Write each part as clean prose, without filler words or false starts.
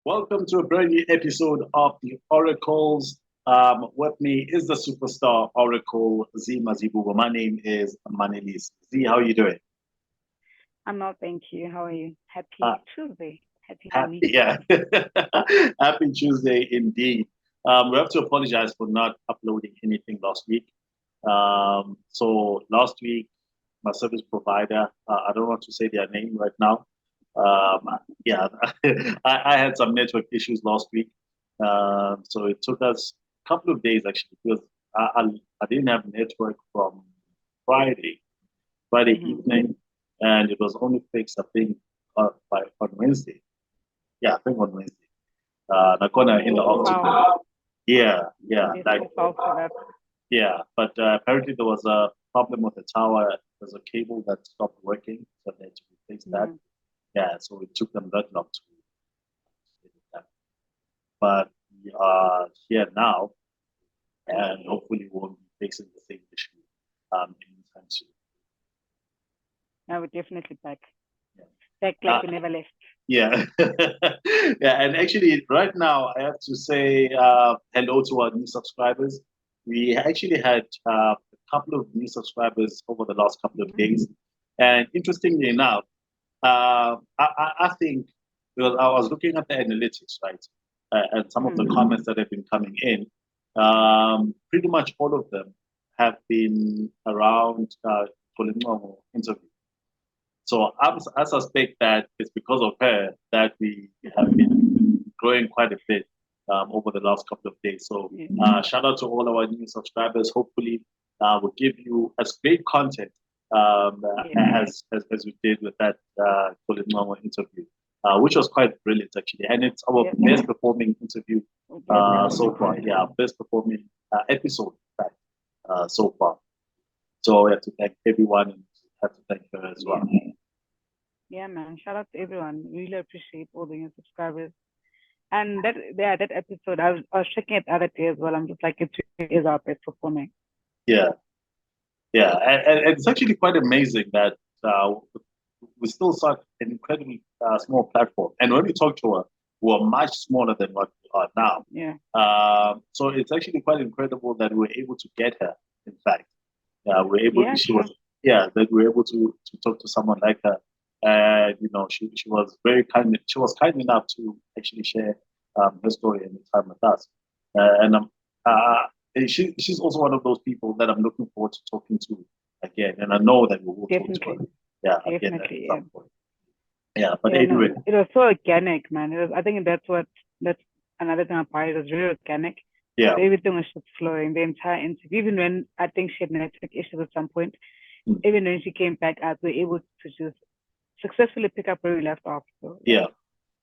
Welcome to a brand new episode of the Oracles. With me is the superstar Oracle Z Mazibugo. My name is Manelisi. Z, how are you doing? I'm well, thank you. How are you? Uh, Happy Tuesday. Happy Happy, Money. yeah. Happy Tuesday indeed. We have to apologize for not uploading anything last week. So last week, my service provider, I don't want to say their name right now. Um, yeah, I had some network issues last week. So it took us a couple of days actually because I didn't have network from Friday, Friday Mm-hmm. evening, and it was only fixed, I think, on Wednesday. Yeah, I think on Wednesday. Nakona in the Oh, wow. afternoon. Yeah, yeah, Yes, like so sorry for that. yeah. But apparently there was a problem with the tower. There's a cable that stopped working, so they had to replace that. Mm-hmm. Yeah, so it took them that long to get it done. But we are here now, and hopefully we won't be facing the same issue anytime soon. Now we're definitely back. Yeah. Back like Uh, we never left. yeah. Yeah, and actually, right now, I have to say hello to our new subscribers. We actually had a couple of new subscribers over the last couple of Mm-hmm. days. And interestingly enough, I think, because I was looking at the analytics, right, and some of the Mm-hmm. comments that have been coming in, pretty much all of them have been around Kolingqongo interview. So I suspect that it's because of her that we have been growing quite a bit over the last couple of days. So Yeah. shout out to all our new subscribers. Hopefully, we'll give you as great content Yeah. as we did with that Colin Mama interview, which was quite brilliant actually, and it's our Yes. best performing interview Best so performing far. one. Yeah, best performing episode in fact, so far. So we have to thank everyone and have to thank her as Yeah. well. Yeah, man. Shout out to everyone. Really appreciate all the new subscribers. And that episode, I was checking it the other day as well. I'm just like, it really is our best performing. Yeah, yeah, and it's actually quite amazing that uh, we still such an incredibly small platform. And when we talk to her, we're much smaller than what we are now. Yeah. So it's actually quite incredible that we were able to get her. In fact, we're able. Yeah, She true. was, yeah, that we were able to talk to someone like her. And she was very kind. She was kind enough to actually share her story and the time with us. And uh, she's also one of those people that I'm looking forward to talking to again. And I know that we will talk to Definitely. her, yeah, again at Definitely. Yeah. some point. Yeah, but Yeah, no, anyway, it was so organic, man. I think that's another thing about it. It was really organic. yeah, So everything was just flowing the entire interview. Even when I think she had network issues at some point, mm, even when she came back out, we were able to just successfully pick up where we left off. So yeah. yeah,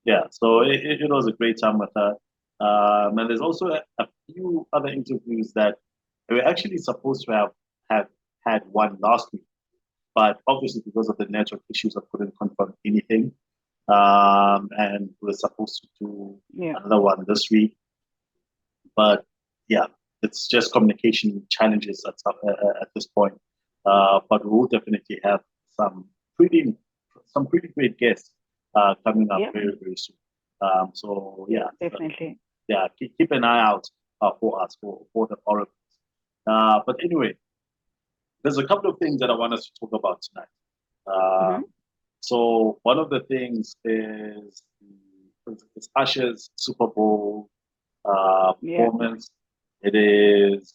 yeah. So it was a great time with her. And there's also a few other interviews that we were actually supposed to have had one last week, but obviously because of the network issues, I couldn't confirm anything. And we're supposed to do Yeah. another one this week, but yeah, it's just communication challenges at this point. But we'll definitely have some pretty some pretty great guests coming up Yeah, very soon. So yeah, definitely. yeah, keep an eye out for us for the oracles. But anyway, there's a couple of things that I want us to talk about tonight. Mm-hmm. So one of the things is Usher's Super Bowl Yeah. performance. It is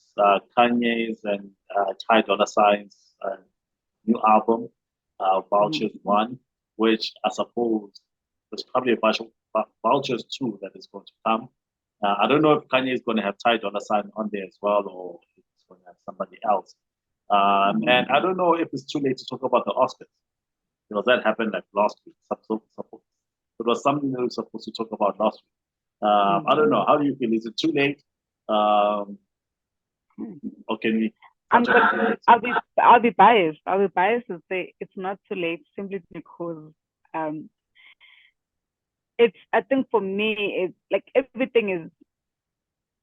Kanye's and Ty Dolla Sign's new album, Mm-hmm. Vultures One, which I suppose there's probably a bunch of Vultures Two that is going to come. I don't know if Kanye is going to have Ty Dolla Sign on there as well, or if it's going to have somebody else. Mm-hmm. And I don't know if it's too late to talk about the Oscars because that happened like last week. It was something that we were supposed to talk about last week. I don't know. How do you feel? Is it too late? Um, or can we I'm touch gonna. upon it? I'll be biased. I'll be biased to say it's not too late simply because um it's. I think for me it's like everything is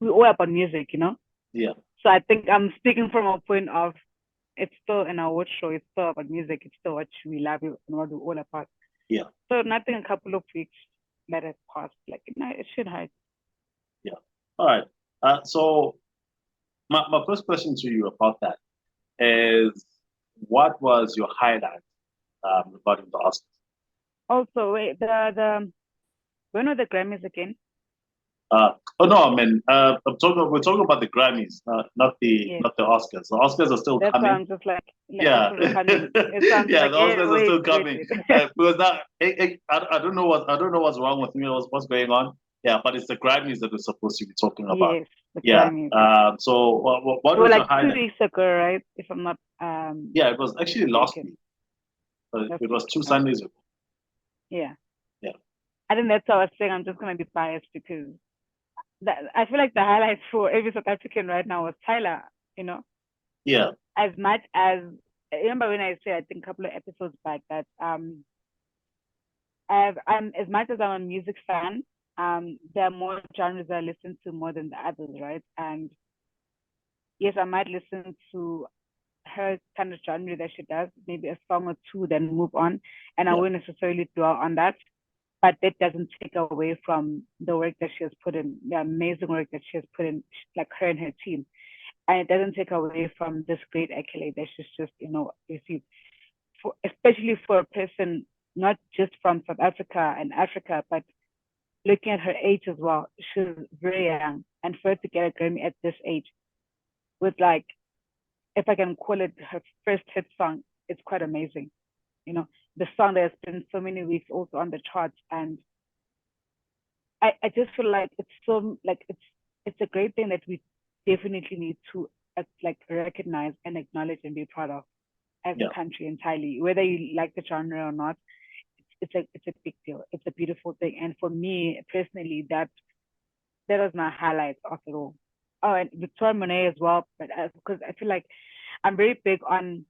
we all about music. Yeah, So I think I'm speaking from a point of it's still an award show. It's still about music. It's still what we love and what we're all about. yeah, So nothing a couple of weeks. let it pass. Like, no, it should hurt. Yeah. All right. So my first question to you about that is, what was your highlight regarding the Oscars? Also, wait, the when are the Grammys again? Oh no, I mean, we're talking about the Grammys, Yes, not the Oscars. The Oscars are still that's why coming. I'm just like Yeah, Oscars are coming. It's I'm yeah, like, the hey, Oscars are wait, still wait, coming. wait. Because that I don't know what's wrong with me. What's going on? Yeah, but it's the Grammys that we're supposed to be talking about. Yes, the Yeah. Grammys. So what They were was your like two highlight? weeks ago, right? If I'm not Yeah, it was actually last mistaken. week. But Last it week. was two Okay. Sundays ago. Yeah. Yeah. I think that's what I was saying. I'm just gonna be biased because I feel like the highlight for every South African right now was Tyler, you know. Yeah. As much as I remember when I said I think a couple of episodes back that I'm as much as I'm a music fan, there are more genres I listen to more than the others, right? And yes, I might listen to her kind of genre that she does, maybe a song or two, then move on. And I Yeah. won't necessarily dwell on that. But that doesn't take away from the work that she has put in, the amazing work that she has put in, like her and her team. And it doesn't take away from this great accolade that she's just, received. Especially for a person not just from South Africa and Africa, but looking at her age as well. She's very young. And for her to get a Grammy at this age with like, if I can call it her first hit song, it's quite amazing. You know, the song that has been so many weeks also on the charts. And I just feel like it's so like it's a great thing that we definitely need to like recognize and acknowledge and be proud of as a Yeah. country entirely, whether you like the genre or not. It's a big deal. It's a beautiful thing. And for me personally, that was my highlight of it all. Oh, and Victoria Monet as well, but because I feel like I'm very big on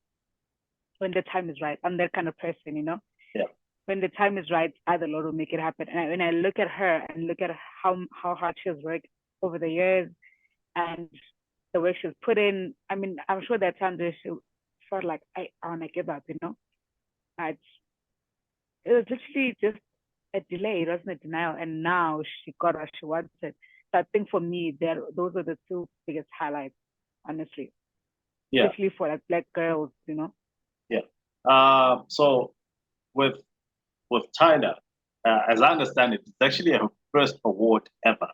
when the time is right. I'm that kind of person, you know. Yeah. When the time is right, either Lord will make it happen. And when I look at her and look at how hard she has worked over the years and the work she's put in, I mean, I'm sure there are times where she felt like I want to give up, you know. It's it was literally just a delay. It wasn't a denial. And now she got what she wanted. So I think for me, those are the two biggest highlights, honestly, Yeah. especially for like black girls, you know. Yeah. So with Tyler, as I understand it, it's actually her first award ever.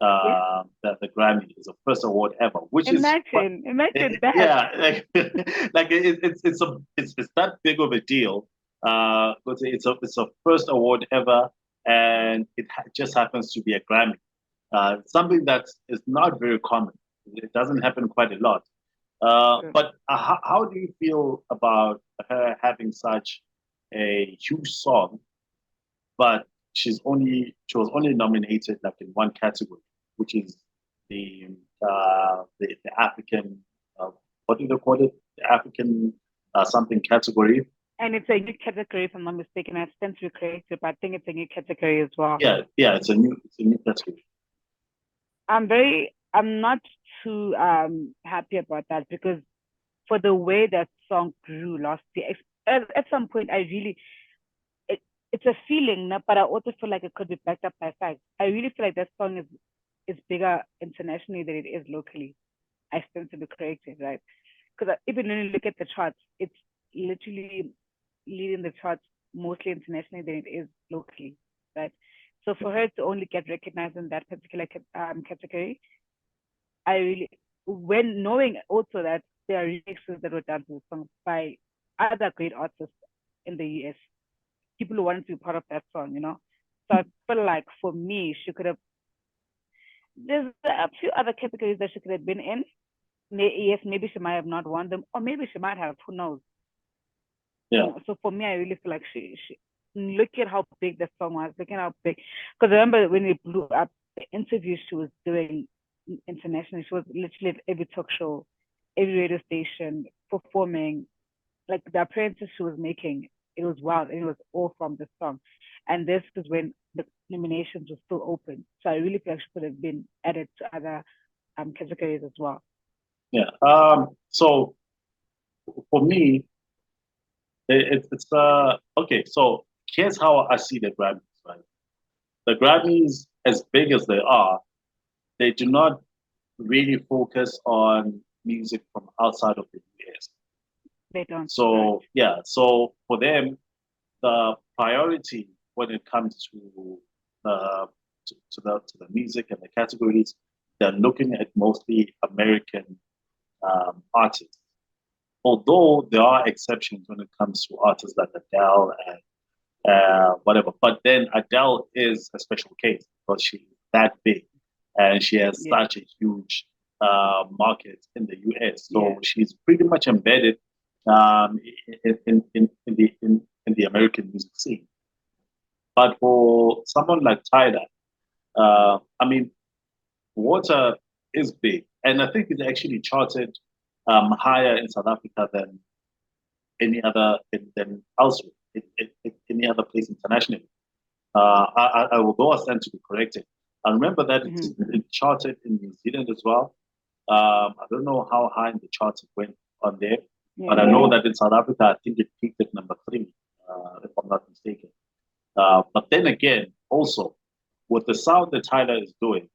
Yes. That the Grammy is the first award ever, which is what, Imagine that. yeah, like it's that big of a deal. Because it's a first award ever, and just happens to be a Grammy. Something that is not very common. It doesn't happen quite a lot. But how do you feel about her having such a huge song, but she was only nominated like in one category, which is the the African what do they call it? The African something category. And it's a new category, if I'm not mistaken. I stand to be corrected, but I think it's a new category as well. Yeah, it's a new category. I'm not too happy about that because for the way that song grew last year, at some point I really it, it's a feeling, but I also feel like it could be backed up by facts. I really feel like that song is bigger internationally than it is locally. I stand to be corrected, right? Because even when you look at the charts, it's literally leading the charts mostly internationally than it is locally, right? So for her to only get recognized in that particular category, I really, when knowing also that there are remixes that were done to the song by other great artists in the US, people who wanted to be part of that song, you know. So I feel like for me, she could have. There's a few other categories that she could have been in. Yes, maybe she might have not won them, or maybe she might have. Who knows? Yeah. So for me, I really feel like she look at how big the song was, look at how big. Because I remember when it blew up, the interviews she was doing internationally, she was literally at every talk show, every radio station, performing. Like the appearances she was making, it was wild, and it was all from the song. And this is when the nominations were still open. So I really feel like she could have been added to other categories as well. Yeah. So for me, it's okay. So here's how I see the Grammys, right? the Grammys, as big as they are, they do not really focus on music from outside of the US. They don't. So Correct. yeah, so for them, the priority when it comes uh, to the music and the categories, they're looking at mostly American artists. Although there are exceptions when it comes to artists like Adele and whatever. But then Adele is a special case because she's that big and she has Yeah. such a huge market in the US. So Yeah. she's pretty much embedded um, in the American music scene. But for someone like Tyler, I mean, Water is big, and I think it's actually charted higher in South Africa than any other than elsewhere, in any other place internationally. I will go a stand to be corrected. I remember that Hmm. it charted in New Zealand as well. I don't know how high in the charts it went on there, but I Yeah. know that in South Africa, I think it peaked at number three, if I'm not mistaken. But then again, also with the sound that Tyler is doing,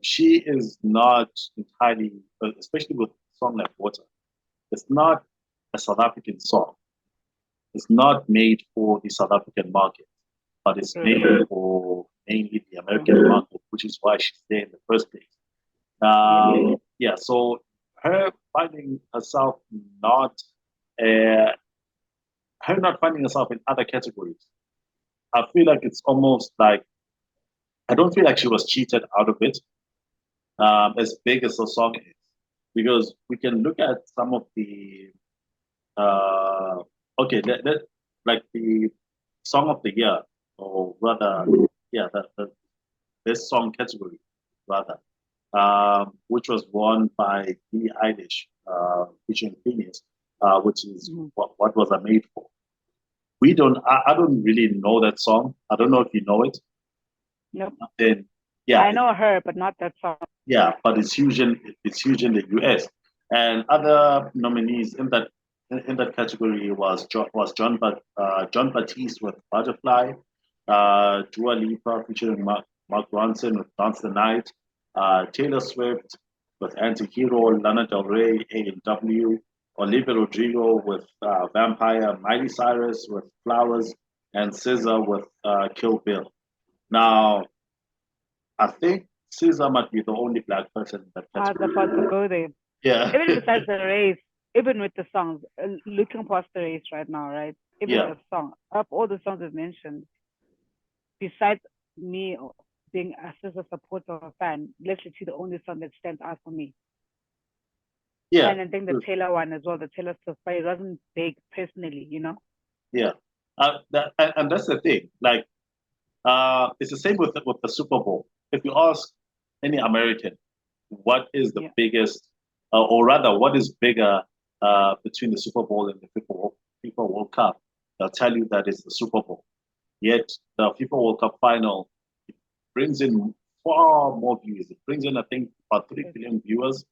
she is not entirely, especially with a song like Water, it's not a South African song. It's not made for the South African market, but it's True. made for mainly the True. American market, which is why she's there in the first place. Yeah. Yeah, so her finding herself not, uh, her not finding herself in other categories, I feel like it's almost like I don't feel like she was cheated out of it, as big as the song is, because we can look at some of the uh, okay, like the song of the year, or rather, yeah, this song category, rather, which was won by Billie Eilish, featuring Phineas, which is Hmm. what was I made for. We don't, I don't really know that song. I don't know if you know it. Nope. Then, yeah, I know her, but not that song. yeah, but it's huge in the US. And other nominees in that category John Batiste with Butterfly, Dua Lipa featuring Mark Ronson with Dance the Night, Taylor Swift with Anti-Hero, Lana Del Rey, A&W, Olivia Rodrigo with Vampire, Miley Cyrus with Flowers, and SZA with Kill Bill. Now, I think Caesar might be the only black person in that I was about to category. go there. Yeah, Even besides the race, even with the songs, looking past the race right now, right? Even yeah, the song, up all the songs I've mentioned, besides me being as a supporter or fan, let's see the only song that stands out for me. yeah, And I think the Taylor one as well, the Taylor Swift, but it wasn't big personally, you know? yeah. And that's the thing. Like, it's the same with the Super Bowl. If you ask any American, what is the Yeah. biggest, or rather, what is bigger between the Super Bowl and the FIFA World Cup? They'll tell you that it's the Super Bowl. Yet the FIFA World Cup final brings in far more views. It brings in, I think, about 3 billion viewers.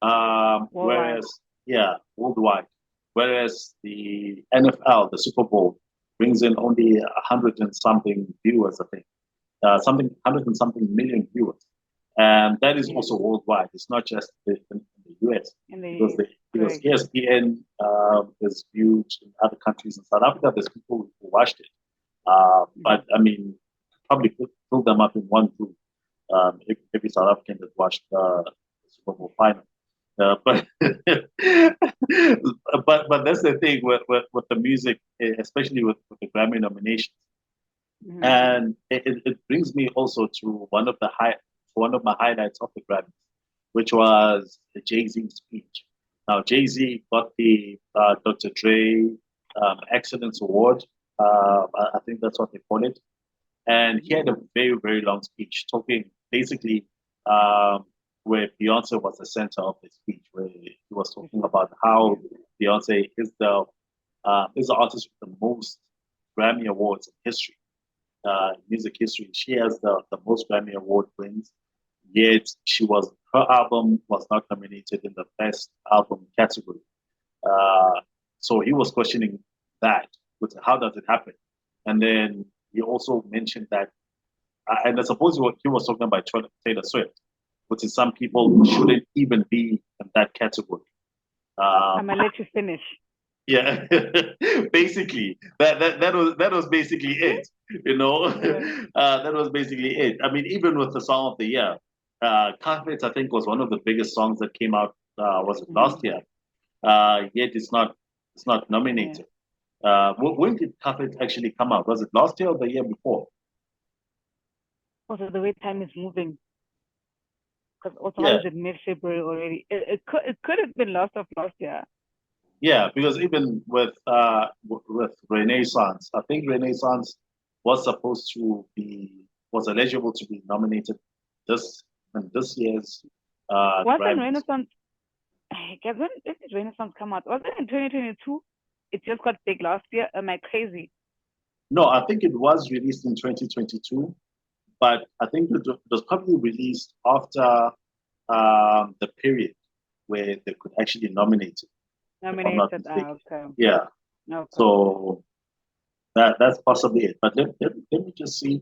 Worldwide. Whereas, yeah, worldwide. Whereas the NFL, the Super Bowl, brings in only 100 and something viewers, I think, something 100 and something million viewers, and that is Yeah. also worldwide. It's not just in the US, In because the because correct. ESPN is viewed in other countries. In South Africa, there's people who watched it, Mm-hmm. but I mean, probably fill them up in one group. If every South African that watched the Super Bowl final. But but that's the thing with the music, especially with the Grammy nominations, Mm-hmm. and it brings me also to one of my highlights of the Grammys, which was the Jay-Z speech. Now Jay-Z got the Dr. Dre Excellence Award. I think that's what they call it, and he had a very, very long speech talking basically, um, where Beyonce was the center of the speech, where he was talking about how Yeah. Beyonce is the artist with the most Grammy awards in history, music history. She has the most Grammy award wins, yet her album was not nominated in the best album category. Uh, so he was questioning that, with how does it happen? And then he also mentioned that and I suppose he was talking about Taylor Swift, which is some people shouldn't even be in that category. I'm Um, gonna let you finish. yeah, basically that was basically it. You know, Yeah. that was basically it. I mean, even with the song of the year, "Carpet" I think was one of the biggest songs that came out. Was it last Mm-hmm. year? Yet it's not Yeah. nominated. When did Carpet actually come out? Was it last year or the year before? Also, the way time is moving. Because also, how Yeah, is it mid-February already? It could have been last of last year. yeah. Because even with Renaissance, I think Renaissance was supposed to be was eligible to be nominated this in this year's Wasn't Grammys. Renaissance? Guys, when did Renaissance come out? Was it in 2022? It just got big last year. Am I crazy? No, I think it was released in 2022, but I think it was probably released after the period where they could actually nominate it, if I'm not Nominated. mistaken. Okay. Yeah. Okay. So that's possibly it. But let me just see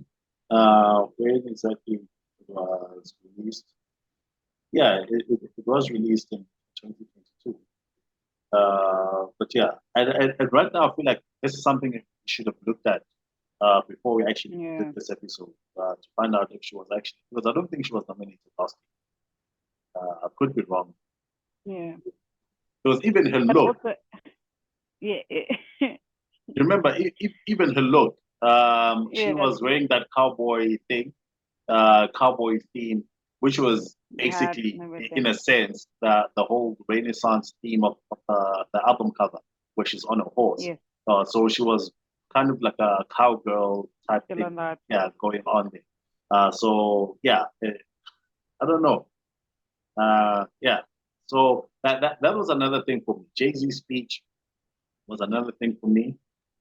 when exactly it was released. Yeah, it was released in 2022. But yeah, and right now I feel like this is something we should have looked at before we actually did Yeah. this episode to find out if she was actually, because I don't think she was nominated last year. I could be wrong. Yeah. Because even her But look, also, yeah. remember, even her look, she Yeah. was wearing that cowboy thing, cowboy theme, which was The hat basically, and in a everything. sense, the whole Renaissance theme of the album cover, where she's on a horse. Yes. So she was kind of like a cowgirl type Still thing, on that. yeah, going on there. So yeah, I don't know. Yeah. So that was another thing for me. Jay-Z's speech was another thing for me.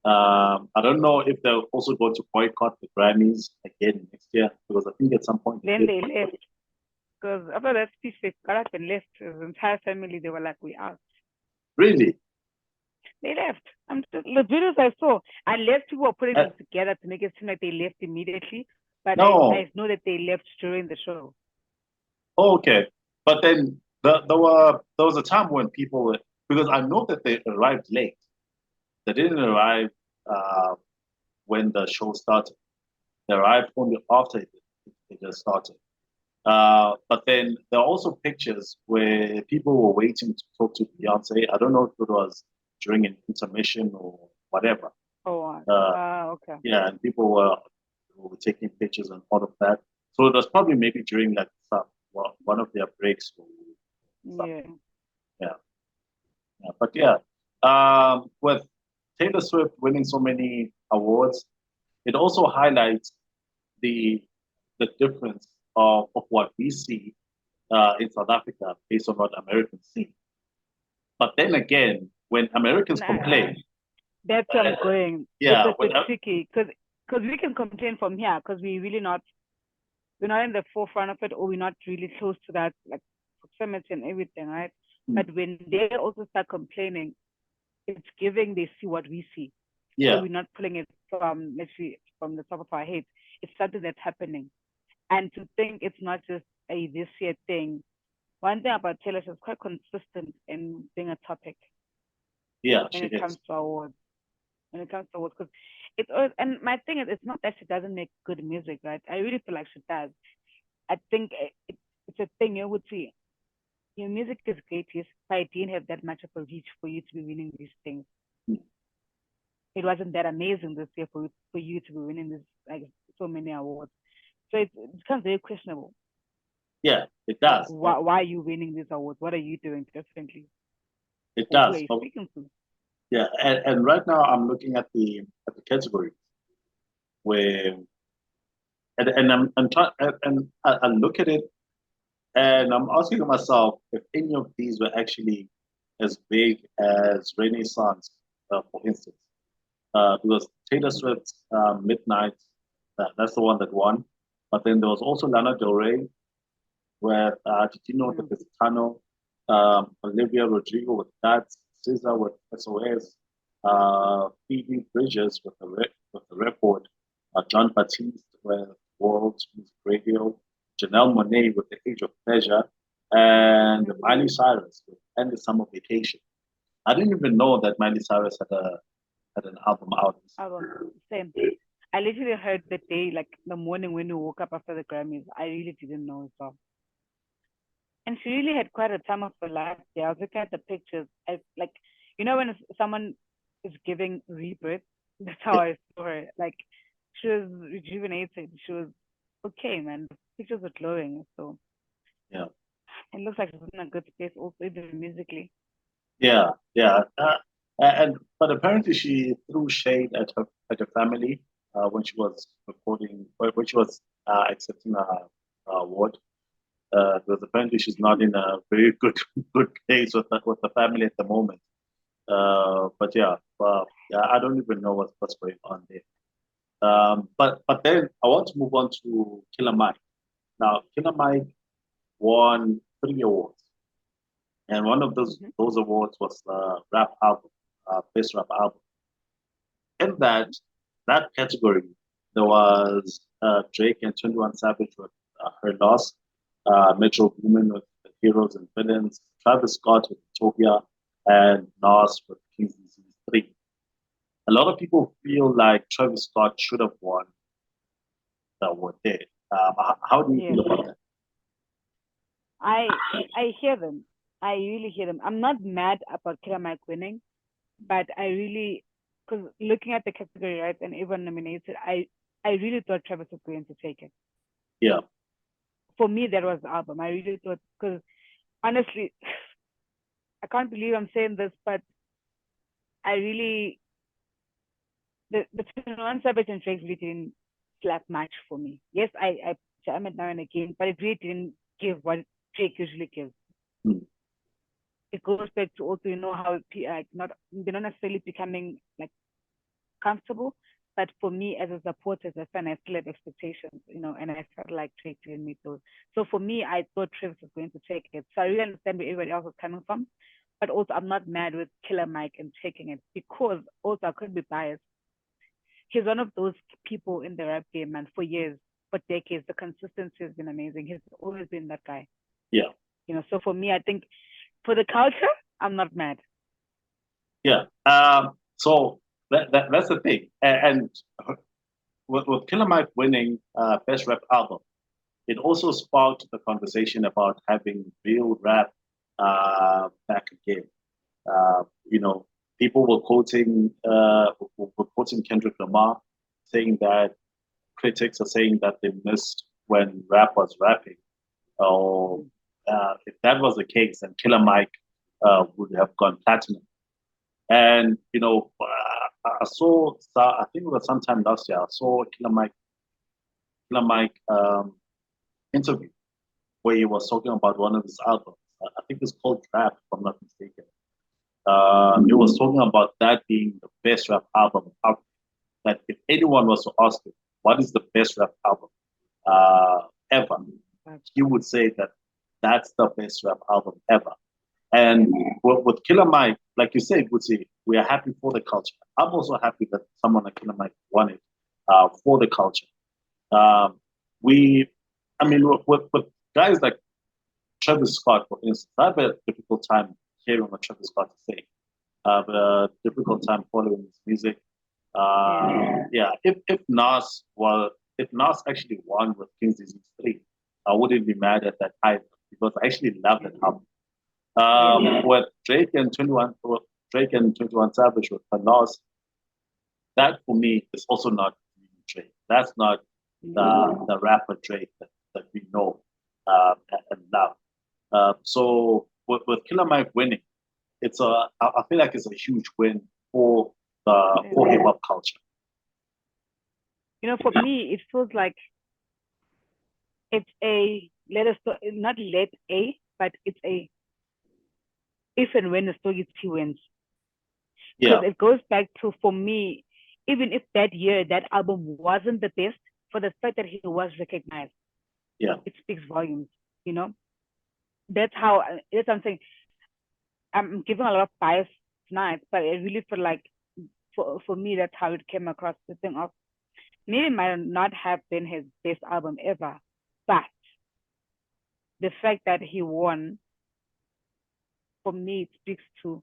I don't know if they're also going to boycott the Grammys again next year because I think at some point they Then did they boycott left. it. Because after that speech, they got up and left. The entire family, they were like, we out. Really? They left. The videos I saw, unless people were putting Uh, them together to make it seem like they left immediately, but no. I know that they left during the show. Oh, okay. But then there was a time when people were, because I know that they arrived late. They didn't arrive uh, when the show started. They arrived only after it just started. But then there are also pictures where people were waiting to talk to Beyonce. I don't know if it was during an intermission or whatever. Oh, Uh, okay. yeah, and people were taking pictures and all of that. So it was probably maybe during like one of their breaks or Yeah. something. Yeah, yeah. But yeah, with Taylor Swift winning so many awards, it also highlights the the difference of what we see in South Africa based on what Americans see. But then again, when Americans Nah, complain, that's where I'm going. It's yeah, a bit tricky because we can complain from here because we're not in the forefront of it or we're not really close to that like proximity and everything, right? But when they also start complaining, it's giving they see what we see. So yeah, we're not pulling it from literally from the top of our head. It's something that's happening. And to think it's not just a this year thing. One thing about Taylor, she's quite consistent in being a topic yeah, when she it comes is. to awards. When it comes to awards, because and my thing is, it's not that she doesn't make good music, right? I really feel like she does. I think it's a thing you would see. Your music is great, yes, but it didn't have that much of a reach for you to be winning these things. It wasn't that amazing this year for you to be winning this like so many awards. So it becomes very questionable. Yeah, it Like does. why are you winning these awards? What are you doing differently? It Or who are does. you But speaking to? yeah, and right now I'm looking at the category where and I'm trying and I look at it and I'm asking myself if any of these were actually as big as Renaissance, for instance. Because Taylor Swift's Midnight, that's the one that won. But then there was also Lana Del Rey, where did you know that Mm. there's Tano, Olivia Rodrigo with that, SZA with SOS, Phoebe Bridges with the record, John Batiste with World Music Radio, Janelle Monáe with The Age of Pleasure, and Miley Cyrus with End of Summer Vacation. I didn't even know that Miley Cyrus had an album out. Same. I literally heard the day, like the morning when we woke up after the Grammys. I really didn't know so. And she really had quite a time of her life. Yeah, I was looking at the pictures. I like, when someone is giving rebirth, that's how I saw her. Like, she was rejuvenated. She was okay, man. The pictures were glowing. So Yeah, it looks like she's in a good space, also even musically. yeah, yeah. And but apparently she threw shade at her family when she was recording, when she was accepting a award. Because apparently she's not in a very good place with the family at the moment. But yeah, I don't even know what's going on there. But then I want to move on to Killer Mike. Now, Killer Mike won 3 awards, and one of those awards was rap album, best rap album. In that category, there was Drake and 21 Savage with Her Loss, Metro Boomin with Heroes and Villains, Travis Scott with Utopia, and Nas with King's Disease 3. A lot of people feel like Travis Scott should have won the award there. How do you feel about that? I I hear them. I really hear them. I'm not mad about Killer Mike winning, but I really, because looking at the category, right, and everyone nominated, I really thought Travis was going to take it. Yeah, For me, that was the album. I really thought, because honestly, I can't believe I'm saying this, but I really, the 21 Savage and Drake really didn't slap match for me. Yes, I jam it now and again, but it really didn't give what Drake usually gives. mm, It goes back to also, how not they're not necessarily becoming like comfortable. But for me, as a supporter, as a fan, I still have expectations, and I felt like Drake didn't meet those. So for me, I thought Travis was going to take it. So I really understand where everybody else was coming from. But also, I'm not mad with Killer Mike and taking it because also I could be biased. He's one of those people in the rap game, man, for years, for decades. The consistency has been amazing. He's always been that guy. yeah, So for me, I think for the culture, I'm not mad. yeah. So that's the thing. And with Killer Mike winning best rap album, it also sparked the conversation about having real rap back again. You know, people were quoting Kendrick Lamar, saying that critics are saying that they missed when rap was rapping. Or if that was the case, then Killer Mike would have gone platinum. And I saw, I think it was sometime last year, I saw Killer Mike interview where he was talking about one of his albums. I think it's called Rap, if I'm not mistaken. He was talking about that being the best rap album out. That if anyone was to ask him, what is the best rap album ever, he would say that that's the best rap album ever. And with Killer Mike, like you said, Gucci, we are happy for the culture. I'm also happy that someone like Killer Mike won it for the culture. Um, we, I mean, with guys like Travis Scott, for instance, I have a difficult time hearing what Travis Scott is saying. I have a difficult time following his music. Yeah, if Nas actually won with King's Disease 3, I wouldn't be mad at that either because I actually love that album. With Drake and 21 Savage with her loss, that for me is also not Drake. That's not the rapper Drake that we know and love. So with Killer Mike winning, I feel like it's a huge win for for hip hop culture. For me, it feels like it's a let us not let a, but it's a if and when the story wins. Because Yeah, it goes back to, for me, even if that year that album wasn't the best, for the fact that he was recognized, yeah, it speaks volumes. You know, that's what I'm saying. I'm giving a lot of bias tonight, but I really feel like for me that's how it came across. The thing of Maybe might not have been his best album ever, but the fact that he won, for me, it speaks to,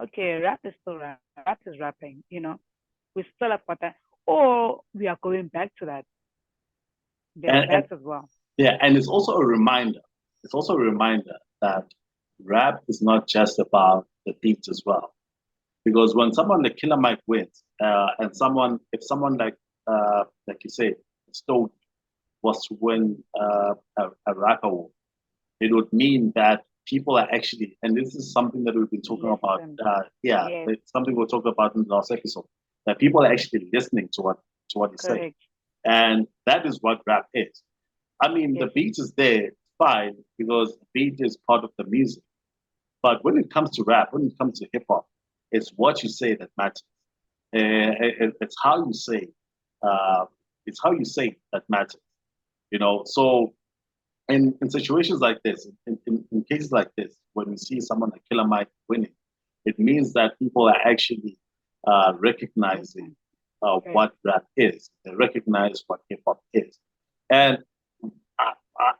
okay, rap is still rap. Rap is rapping, we still have got that, or we are going back to that. There's And that as well. yeah, and it's also a reminder. It's also a reminder that rap is not just about the beats as well. Because when someone like Killer Mike wins, and if someone like you say, Stone was to win a rap award, it would mean that people are actually, and this is something that we've been talking about. Listen. Yeah, Yes, it's something we'll talk about in the last episode. That people are actually listening to what he's saying, correct. and that is what rap is. I mean, the Yes, beat is there, fine, because the beat is part of the music. But when it comes to rap, when it comes to hip hop, it's what you say that matters. It's how you say. Uh, it's how you say that matters. So in situations like this, in cases like this, when we see someone like Killer Mike winning, it means that people are actually recognizing right. what rap is. They recognize what hip hop is. And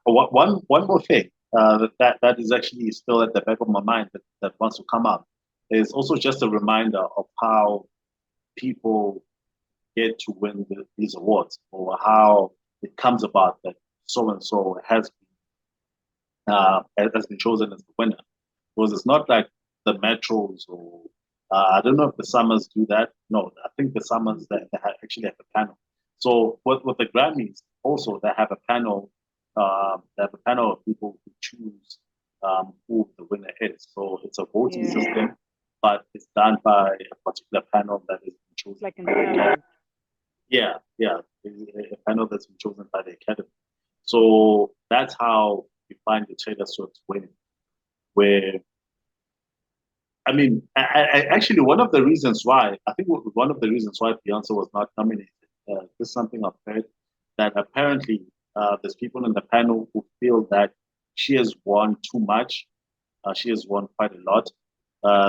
one more thing that is actually still at the back of my mind that wants to come up is also just a reminder of how people get to win these awards or how it comes about that so and so has been chosen as the winner. Because it's not like the Metros or I don't know if the Summers do that. No, I think the Summers they actually have a panel. So with the Grammys also they have a panel. They have a panel of people who choose who the winner is. So it's a voting Yeah, system, but it's done by a particular panel that is chosen. like internalized. Yeah, yeah, a panel that's been chosen by the Academy. So that's how you find the Taylor Swift winning. Where I mean, actually, one of the reasons why I think one of the reasons why Beyonce was not nominated, this is something I've heard that apparently there's people in the panel who feel that she has won too much. She has won quite a lot,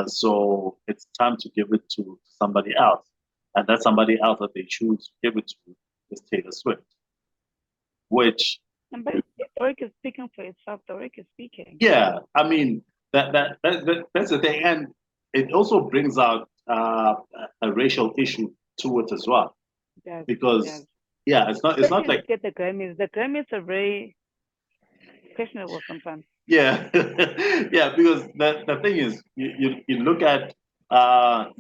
so it's time to give it to somebody else, and that somebody else that they choose to give it to is Taylor Swift, which And but the work is speaking for itself. The work is speaking. yeah, I mean that's the thing, and it also brings out a racial issue to it as well, It does. It because does. yeah, it's not Especially like look at the Grammys. The Grammys are very questionable sometimes. yeah, yeah, because the thing is, you look at I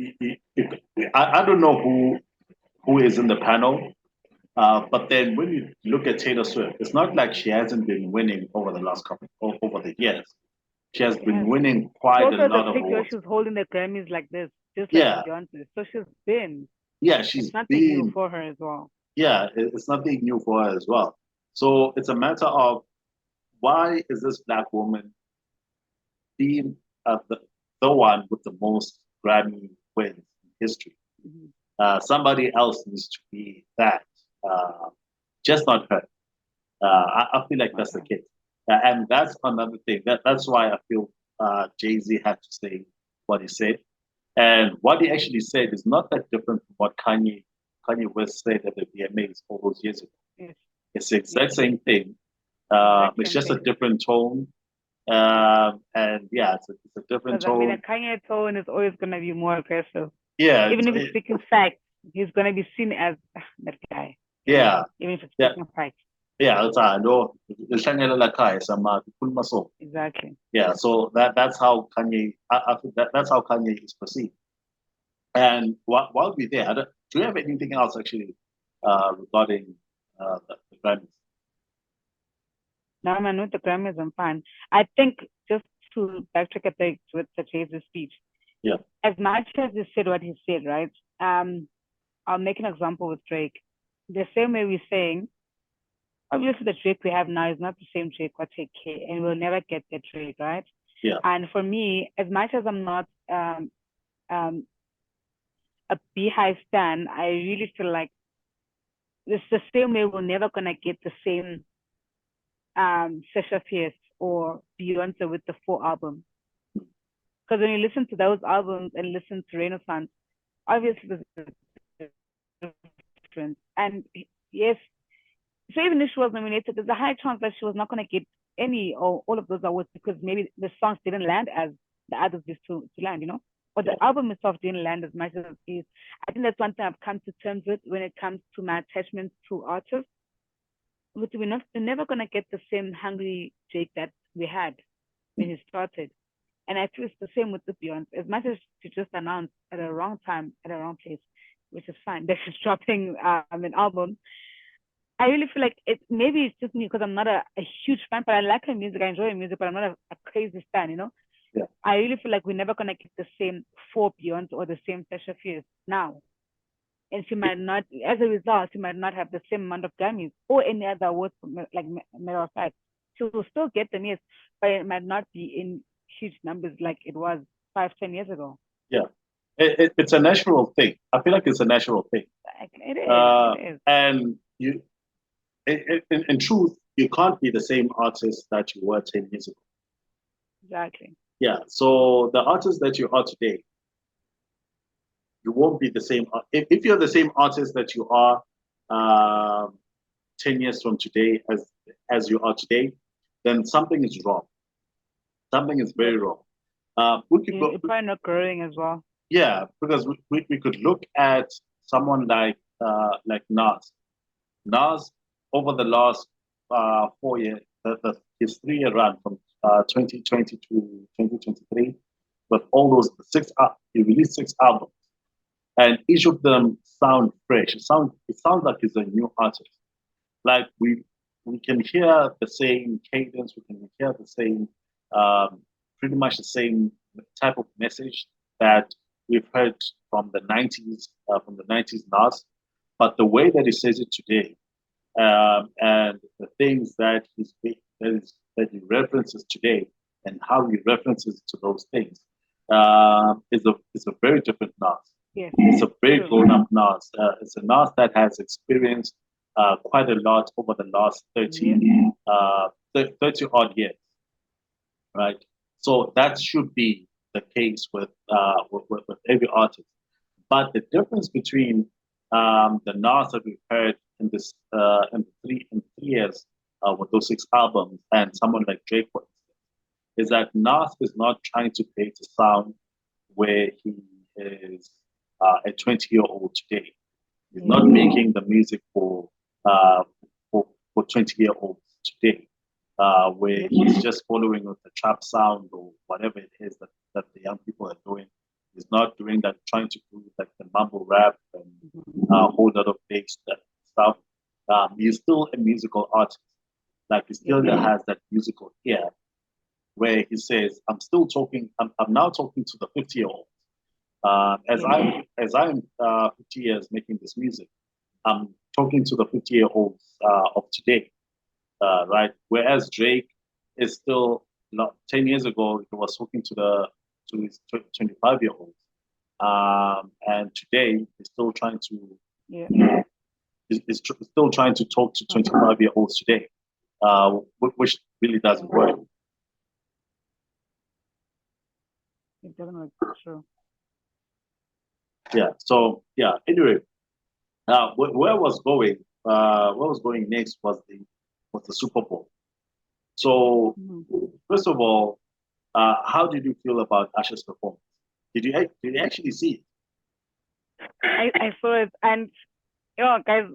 don't know who is in the panel, but then when you look at Taylor Swift, it's not like she hasn't been winning over the last couple over the years. She has She been has. winning She quite a also has a lot of picture where awards. she's holding the Grammys like this, just like Yeah, Beyonce. So she's been. yeah, It's she's nothing new been for her as well. yeah, it's nothing new for her as well. So it's a matter of why is this black woman being the one with the most Grammy wins in history? Mm-hmm. Somebody else needs to be that, uh, just not her. I feel like that's the Okay. case, and that's another thing. That's why I feel Jay Z had to say what he said, and what he actually said is not that different from what Kanye West said at the VMAs all those years ago. Yes. It's the Yes. exact same thing. Exact It's same just a thing. different tone. And yeah, it's a different Because I mean, a tone. Kanye tone is always gonna be more aggressive. Yeah, Even if it's speaking facts, he's gonna be seen as that guy. yeah, Even if it's yeah, speaking facts. yeah. It's no, Shangela Lakai, some so Exactly. yeah. So that's how Kanye. I think that's how Kanye is perceived. And while we're there, do you have anything else actually regarding the Grammys? Now I'm with the Grammys, I'm fine. I think just to backtrack a bit with the Jay-Z speech, Yeah, as much as he said what he said, right? I'll make an example with Drake. The same way we're saying, obviously the Drake we have now is not the same Drake what take care, and we'll never get that Drake, right? yeah, And for me, as much as I'm not um, a Beehive stan, I really feel like it's the same way we're never gonna get the same Sasha Fierce or Beyonce with the four albums. Because when you listen to those albums and listen to Renaissance, obviously there's a difference different. And yes, so even if she was nominated, there's a high chance that she was not going to get any or all of those awards because maybe the songs didn't land as the others used to land, or the album itself didn't land as much as it is. I think that's one thing I've come to terms with when it comes to my attachment to artists. We're never going to get the same hungry Jake that we had when he started. And I feel it's the same with the Beyonce. As much as she just announced at a wrong time, at a wrong place, which is fine, that she's dropping an album. I really feel like maybe it's just me because I'm not a huge fan, but I like her music. I enjoy her music, but I'm not a crazy fan. Yeah. I really feel like we're never going to get the same for Beyonce or the same Sasha Fierce now. And she might not, as a result, she might not have the same amount of Grammys or any other awards, like matter of fact. She will still get them, yes, but it might not be in huge numbers like it was 5, 10 years ago. Yeah. It's a natural thing. I feel like it's a natural thing. It is. It is. And in truth, you can't be the same artist that you were 10 years ago. Exactly. Yeah. So the artist that you are today, you won't be the same. If you're the same artist that you are 10 years from today as you are today, then something is wrong. Something is very wrong. You're probably not growing as well. Yeah, because we could look at someone like Nas. Nas over the last 4 years, his 3 year run from 2020 to 2023, with all those he released 6 albums, and each of them sound fresh. It sounds like he's a new artist. Like we can hear the same cadence, we can hear the same, pretty much the same type of message that we've heard from the 90s Nas, but the way that he says it today, and the things that he references today, and how he references to those things, is a very different Nas. Yes. It's a very grown up Nas. It's a Nas that has experienced quite a lot over the last 30 odd years, right? So that should be the case with every artist. But the difference between the Nas that we've heard in 3 years with those 6 albums and someone like Drake, for instance, is that Nas is not trying to create a sound where he is a 20-year-old today. He's not making the music uh, for 20-year-olds today, where he's just following with the trap sound or whatever it is that the young people are doing. He's not doing that, trying to do like the mumble rap and a whole lot of big stuff. He's still a musical artist. Like he still has that musical ear where he says, I'm now talking to the 50-year-olds. As I'm 50 years making this music, I'm talking to the 50-year-olds of today, right? Whereas Drake is still 10 years ago, he was talking to his 25-year-olds, and today he's still trying to still trying to talk to 25-year-olds today, which really doesn't work. It doesn't work. True. Yeah. So yeah. Anyway, where I was going, next was the Super Bowl. So first of all, how did you feel about Usher's performance? Did you actually see it? I saw it, and guys,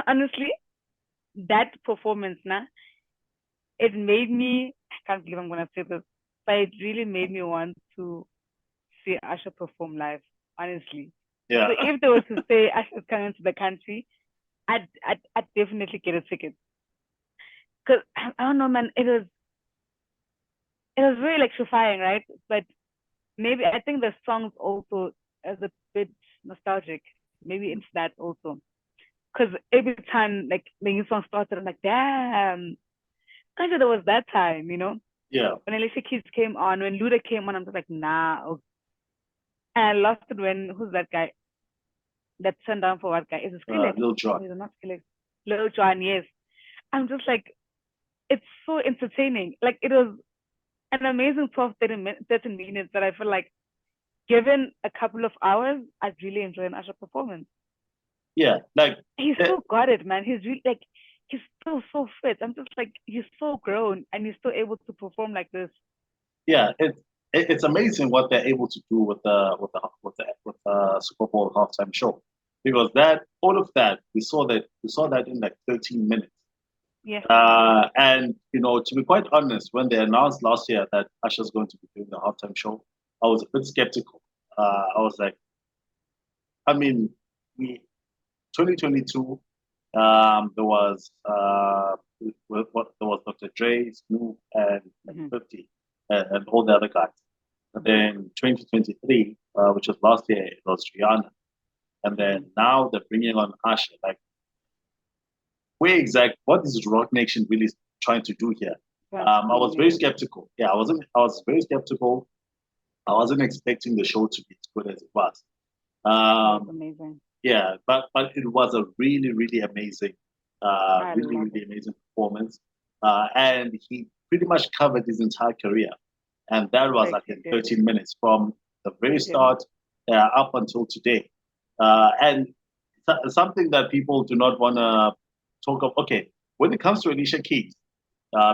honestly, that performance, it made me. I can't believe I'm gonna say this, but it really made me want to see Usher perform live. Honestly, Yeah. so if they were to say Usher's coming to the country, I'd definitely get a ticket. Cause I don't know, man, it was very electrifying, right? But maybe I think the songs also is a bit nostalgic. Maybe it's that also. Because every time like the new song started, I'm like, damn, kind of there was that time, Yeah. When Alicia Keys came on, when Luda came on, I'm just like, nah. Okay. And I lost it when who's that guy? That turned down for what guy? Is it Skrillex? Lil Jon. Is it not Skrillex? Lil Jon, yes. I'm just like, it's so entertaining. Like it was an amazing 13 minutes that I feel like given a couple of hours, I'd really enjoy an Usher performance. yeah, like He uh, still got it, man. He's really like he's still so fit. I'm just like he's so grown and he's still able to perform like this. yeah, it's amazing what they're able to do with the Super Bowl halftime show, because that all of that we saw that in like 13 minutes. Yeah. And to be quite honest, when they announced last year that Usher's going to be doing the halftime show, I was a bit skeptical. I was like, I mean, we 2022, there was Dr. Dre, Snoop, and Mm-hmm. 50, and all the other guys. And Mm-hmm. then 2023, which was last year, it was Rihanna. And Mm-hmm. then now they're bringing on Usher. Like, what is Rock Nation really trying to do here? Trying to I do, was very yeah. skeptical. Yeah, I was very skeptical. I wasn't expecting the show to be as good as it was. That was Um, amazing. yeah, but it was a really, really amazing, I really, love really it. amazing performance. And he pretty much covered his entire career. And that was Like like he in did. 13 minutes from the very He did. start up until today. And something that people do not want to talk of. Okay, when it comes to Alicia Keys,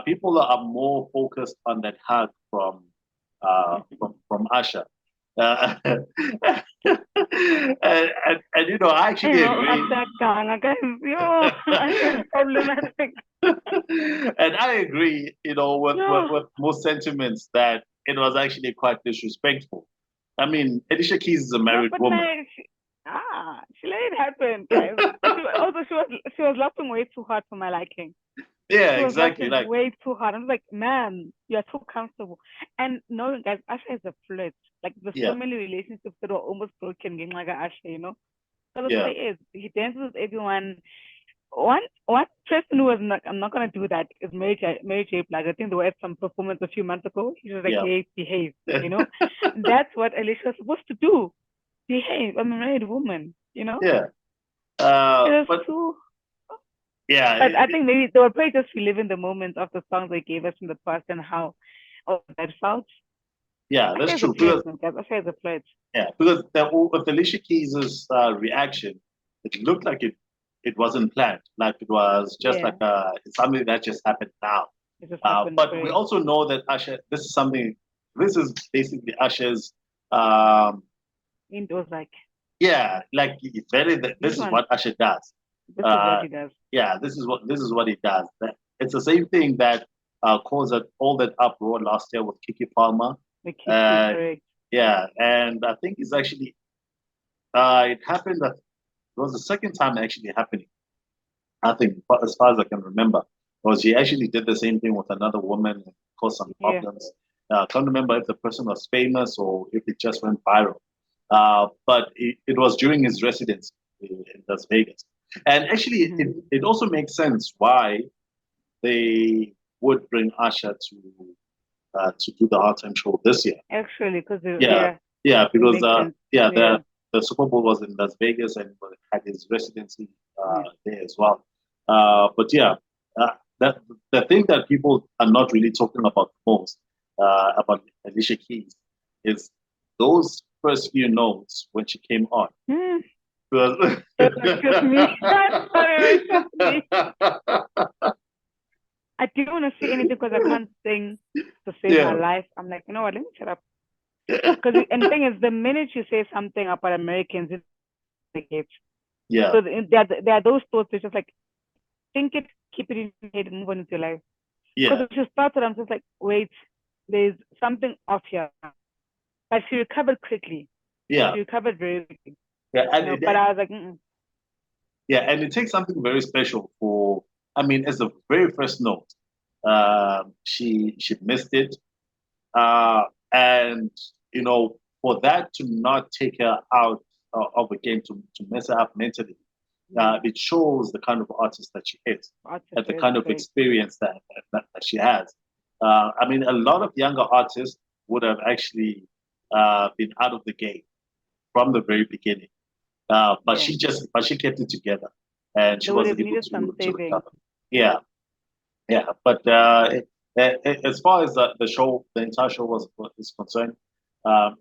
people are more focused on that hug from Usher. And, I You actually know, agree. Asha Khan, guys, yo, Asha is problematic. And I agree, Yo, with most sentiments that it was actually quite disrespectful. I mean, Alicia Keys is a no, married but woman. man, she let it happen, guys. She was laughing way too hard for my liking. Yeah, She was exactly. laughing Like, way too hard. I'm like, man, you're too comfortable. And knowing, guys, Asha is a flirt. Like, there's so yeah, many relationships that were almost broken, getting like Asha, you know? So that's what yeah, he is. He dances with everyone. One person who was not, I'm not gonna do that is Mary J. Blige. I think they were at some performance a few months ago. He was like, yeah, hey, behave, you know? And that's what Alicia was supposed to do. Behave. I'm a married woman, you know? yeah. It was But too. yeah, But I think maybe they were probably just reliving the moments of the songs they gave us in the past and how that felt. yeah, I that's say it's a true. flirt, man, guys. I say it's a flirt. Yeah, because with Alicia Keys' reaction, it looked like it wasn't planned. Like it was just Yeah, like it's something that just happened now. it just happened. But we Great. also know that Usher. This is basically Usher's. Um, It was like, yeah, like it's very. this This is one, what Usher does. this is what Uh, he does. yeah, this is what he does. It's the same thing that caused all that uproar last year with Kiki Palmer. The Kiki, Uh, correct. yeah, and I think it's actually it happened. It was the second time actually happening. I think, as far as I can remember, was he actually did the same thing with another woman and caused some Yeah. problems. I can't remember if the person was famous or if it just went viral. But it was during his residence in Las Vegas. And actually, Mm-hmm. it also makes sense why they would bring Asha to do the halftime show this year. Actually, because Yeah, yeah, yeah, it because makes sense. yeah, Yeah, the Super Bowl was in Las Vegas and had his residency yeah. there as well. But yeah, that the thing that people are not really talking about most about Alicia Keys is those first few notes when she came on. Hmm. Because That just me. Sorry, just me. I didn't want to say anything because I can't sing to save my yeah, life. I'm like, you know what? Let me shut up. Because and the thing is, the minute you say something about Americans, it's like it. yeah, So there are those thoughts which just like think it, keep it in your head, and move on with your life. yeah, Because if she started, I'm just like, wait, there's something off here. But she recovered quickly. yeah, She recovered very quickly. yeah, You know, but I was like, mm-mm. yeah, and it takes something very special for. I mean, as the very first note, she missed it, and for that to not take her out of a game to mess her up mentally, Yeah, it shows the kind of artist that she is artist and the is kind of great. experience that she has. I mean, a lot of younger artists would have actually been out of the game from the very beginning. Yeah, But she kept it together, and they she would was have able needed some to saving. recover. Yeah, yeah. But as far as the entire show is concerned,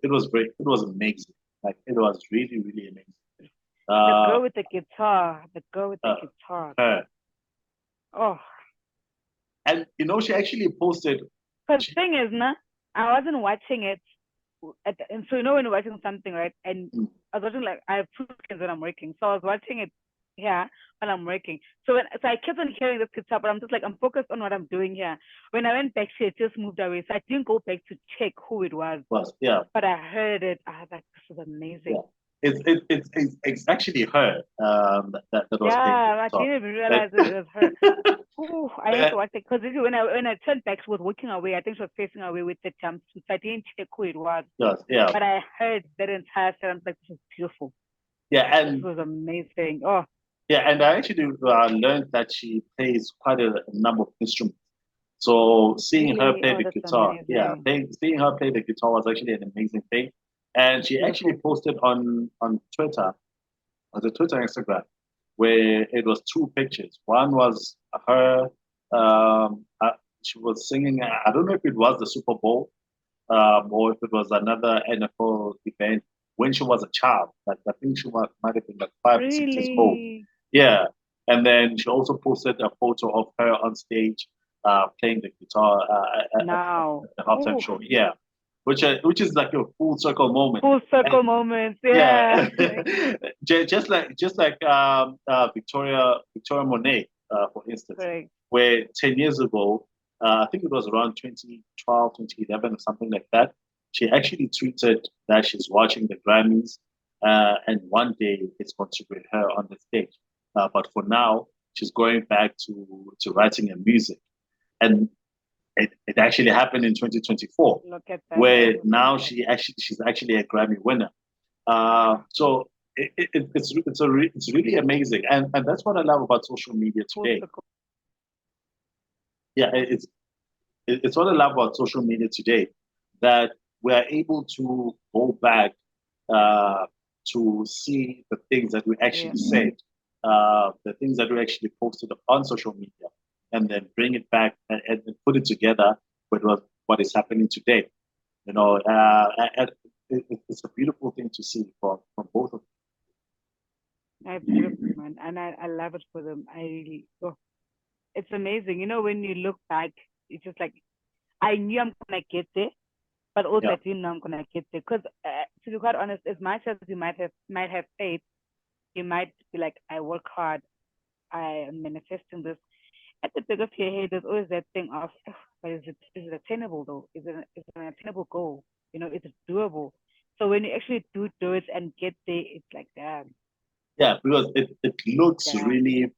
it was great. It was amazing. Like it was really, really amazing. The Uh, girl with the guitar. The girl with the uh, guitar. her. Oh, And she actually posted. because She, thing is, nah, I wasn't watching it. And so when you're watching something, right? And I was watching like I have two kids when I'm working, so I was watching it here when I'm working. So I kept on hearing this guitar, but I'm just like I'm focused on what I'm doing here. When I went back, she had just moved away, so I didn't go back to check who it was. yeah, But I heard it. I was like, this is yeah. amazing. It's actually her that Yeah, was playing the I guitar. didn't even But, realize it was her. Ooh, I have but, to watch it because when I turned back, she was walking away. I think she was facing away with the jumpsuit. So I didn't check who it was, yes, yeah, but I heard that entire sound. I was like, this is beautiful. yeah, This and was amazing. Oh, yeah, and I actually learned that she plays quite a number of instruments. So seeing her really? play Oh, the that's guitar, yeah, amazing. seeing her play the guitar was actually an amazing thing. And It's she actually beautiful. posted on Twitter, on the Twitter Instagram, where it was two pictures. One was her, she was singing. I don't know if it was the Super Bowl, or if it was another NFL event when she was a child. Like I think she might have been like 5 or 6 years old. Really? Yeah, and then she also posted a photo of her on stage playing the guitar at Now. the halftime Ooh, show. Yeah, which is like a full circle moment. full And circle moments. Yeah. yeah, just like Victoria Monet, for instance, Correct. where 10 years ago, I think it was around 2012, 2011, or something like that. She actually tweeted that she's watching the Grammys, and one day it's going to be her on the stage. But for now, she's going back to writing her music, and it actually happened in 2024, Look at that. where now she's actually a Grammy winner. Wow. So it's really amazing, and that's what I love about social media Full today. circle. Yeah, it's what I love about social media today, that we are able to go back uh, to see the things that we Yeah. actually said, the things that we actually posted on social media, and then bring it back and put it together with what is happening today. And it's a beautiful thing to see from both of It's beautiful, man. And I love it for them. I really, oh, it's amazing. When you look back, it's just like, I knew I'm going to get there, but also them. I didn't know I'm going to get there. Because to be quite honest, as much as you might have faith, you might be like, I work hard, I am manifesting this. At the back of your head, there's always that thing of, but is it attainable though? Is it an attainable goal? Is it doable? So when you actually do it and get there, it's like, damn, Yeah, because it looks damn, really,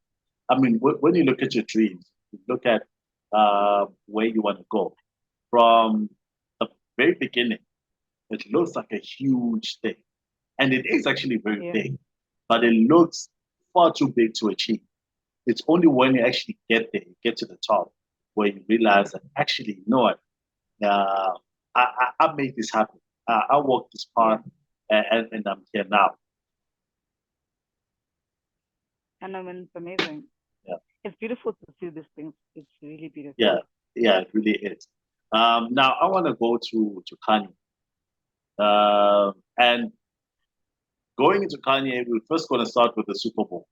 I mean, when you look at your dreams, you look at where you want to go. From the very beginning, it looks like a huge thing. And it is actually very yeah, big, but it looks far too big to achieve. It's only when you actually get there, you get to the top, where you realize that actually, you know what, I made this happen. I walked this yeah. path, and I'm here now. And I mean, it's amazing. Yeah, It's beautiful to see these things. It's really yeah, beautiful. yeah, it really is. Now I want to go to Kanye. And going into Kanye, we're first going to start with the Super Bowl.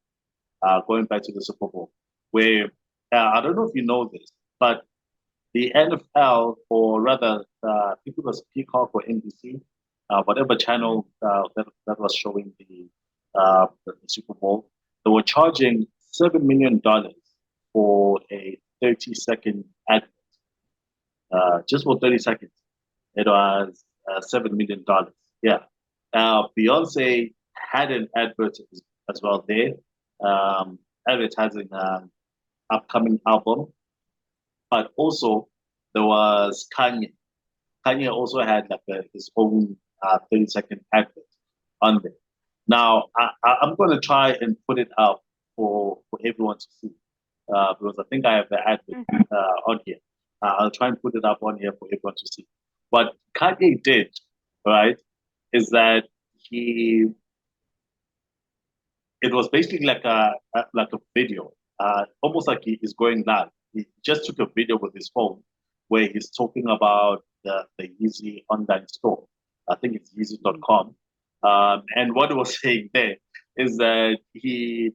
Going back to the Super Bowl, where I don't know if you know this, but the NFL, or rather, I think it was Peacock or NBC, whatever Mm. channel that was showing the Super Bowl, they were charging $7 million for a 30-second ad, just for 30 seconds. It was $7 million. Yeah. Beyonce had an advert as well there, advertising an upcoming album, but also there was Kanye. Kanye also had like his own 30-second advert on there. Now, I'm going to try and put it up for everyone to see, because I think I have the advert Mm. on here. I'll try and put it up on here for everyone to see. What Kanye did, right, is that he it was basically like a video, almost like he is going live. He just took a video with his phone where he's talking about the Yeezy online store. I think it's Mm. Yeezy.com. And what he was saying there is that he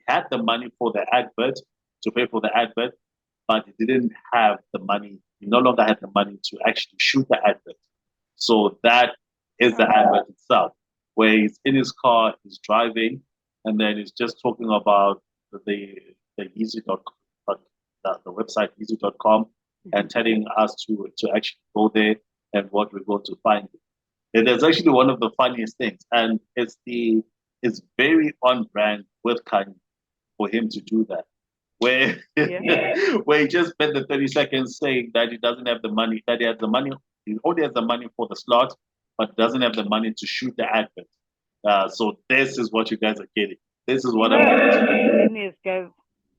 had the money for the advert to pay for the advert, but he didn't have the money. He no longer had the money to actually shoot the advert. So that is the Oh, advert itself, where he's in his car, he's driving, and then he's just talking about the the easy.com, the website easy.com, and mhm. telling us to actually go there and what we're going to find. It is actually one of the funniest things, and it's very on brand with Kanye for him to do that. Where Yeah. where he just spent the 30 seconds saying that he doesn't have the money, that he has the money, he only has the money for the slot, but doesn't have the money to shoot the advert. So this is what you guys are getting. This is You what know I'm what's going to even do. genius, guys?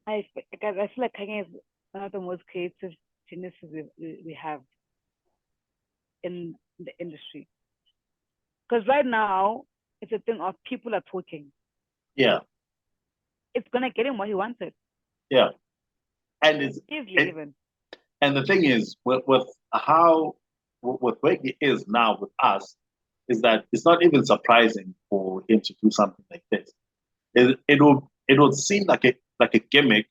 Guys, I feel like Kanye is one of the most creative geniuses we have in the industry. Because right now, it's a thing of people are talking. Yeah, It's gonna get him what he wanted, yeah. And it's easily it, even. and the thing is with how with where he is now with us is that it's not even surprising for him to do something like this. It would seem like a gimmick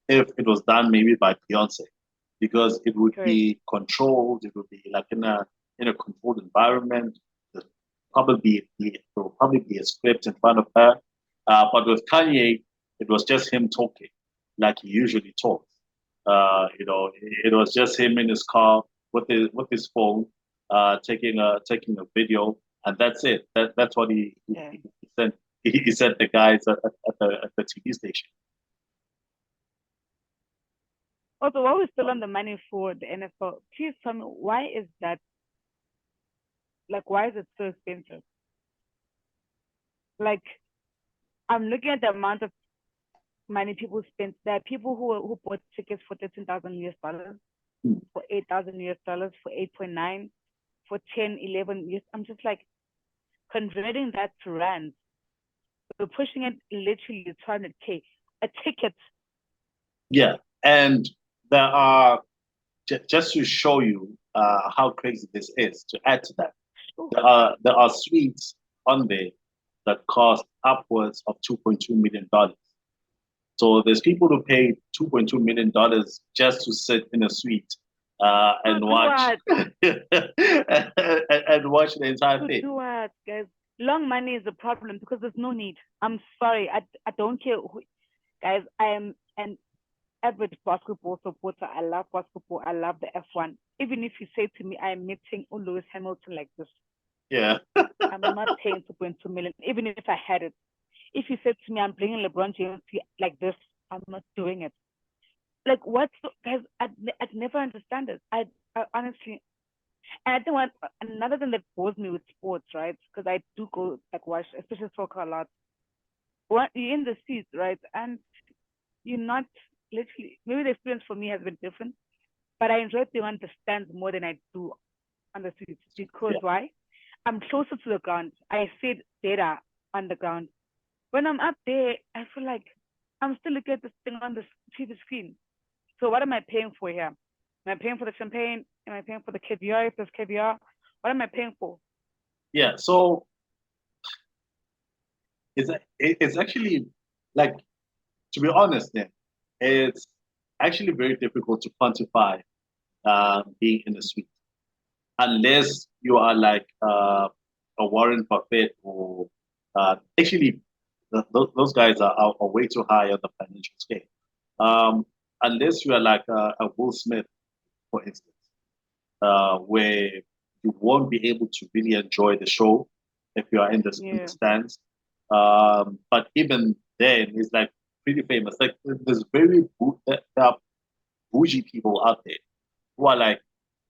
if it was done maybe by Beyonce, because it would Correct. be controlled. It would be like in a controlled environment. There will probably be a script in front of her. But with Kanye, it was just him talking like he usually talks. It was just him in his car with his phone, taking a video, and that's it. That's what Yeah. he sent. He sent the guys at the TV station. Also, while we're still on the money for the NFL, please tell me why is that? Like, why is it so expensive? Like, I'm looking at the amount of money people spend. There are people who bought tickets for 13,000 US dollars, for 8,000 US dollars, for 8.9, for 10, 11 years. I'm just like converting that to rand. We're pushing it literally 200K a ticket. Yeah, and there are just to show you how crazy this is. To add to that, Oh, there are suites on there that cost upwards of $2.2 million. So there's people who pay $2.2 million just to sit in a suite to and do watch what? and watch the entire To thing. do what, guys? Long money is a problem because there's no need. I'm sorry. I don't care who, guys. I am an avid basketball supporter. I love basketball. I love the F1. Even if you say to me, I am meeting Lewis Hamilton like this, Yeah, I'm not paying 2.2 million, even if I had it. If you said to me, I'm bringing LeBron James like this, I'm not doing it. Like, what's, guys, I'd never understand it. I honestly, and I think another thing that bores me with sports, right? Because I do go, like, watch, especially soccer a lot. What, you're in the seats, right? And you're not literally, maybe the experience for me has been different, but I enjoy being on the stands more than I do on the streets. Because yeah, why? I'm closer to the ground. I see data on the ground. When I'm up there, I feel like I'm still looking at this thing on the TV screen. So what am I paying for here? Am I paying for the champagne? Am I paying for the caviar? If there's caviar, what am I paying for? yeah. So it's actually like, to be honest, then it's actually very difficult to quantify being in a suite unless you are like a Warren Buffett or actually those guys are way too high on the financial scale. Um, unless you are like a Will Smith, for instance, where you won't be able to really enjoy the show if you are in the Yeah. stands. But even then, it's like pretty famous. Like there are bougie people out there who are like,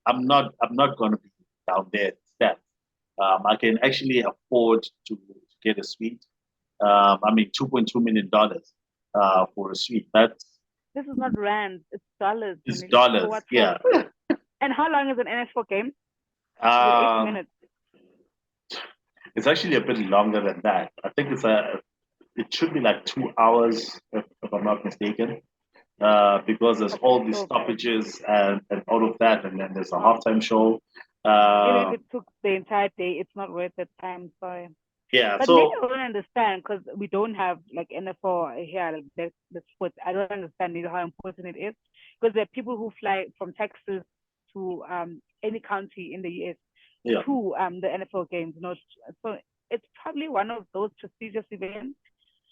I'm not gonna be down there at steps. I can actually afford to get a suite. I mean, $2.2 million for a suite. That's This is not rand, it's dollars, is Manelisi. For dollars. what Yeah. for? And how long is an NS4 game? Is it 80 Um, minutes? it's actually a bit longer than that. I think it should be like 2 hours if I'm not mistaken. Because there's Okay, all these so guys, stoppages and all of that, and then there's a halftime show. even if Uh, it took the entire day, it's not worth the time. Sorry. Yeah. But maybe So I don't understand because we don't have like NFL here, like the sports. I don't understand maybe how important it is because there are people who fly from Texas to any county in the US yeah, to the NFL games. You know, so it's probably one of those prestigious events.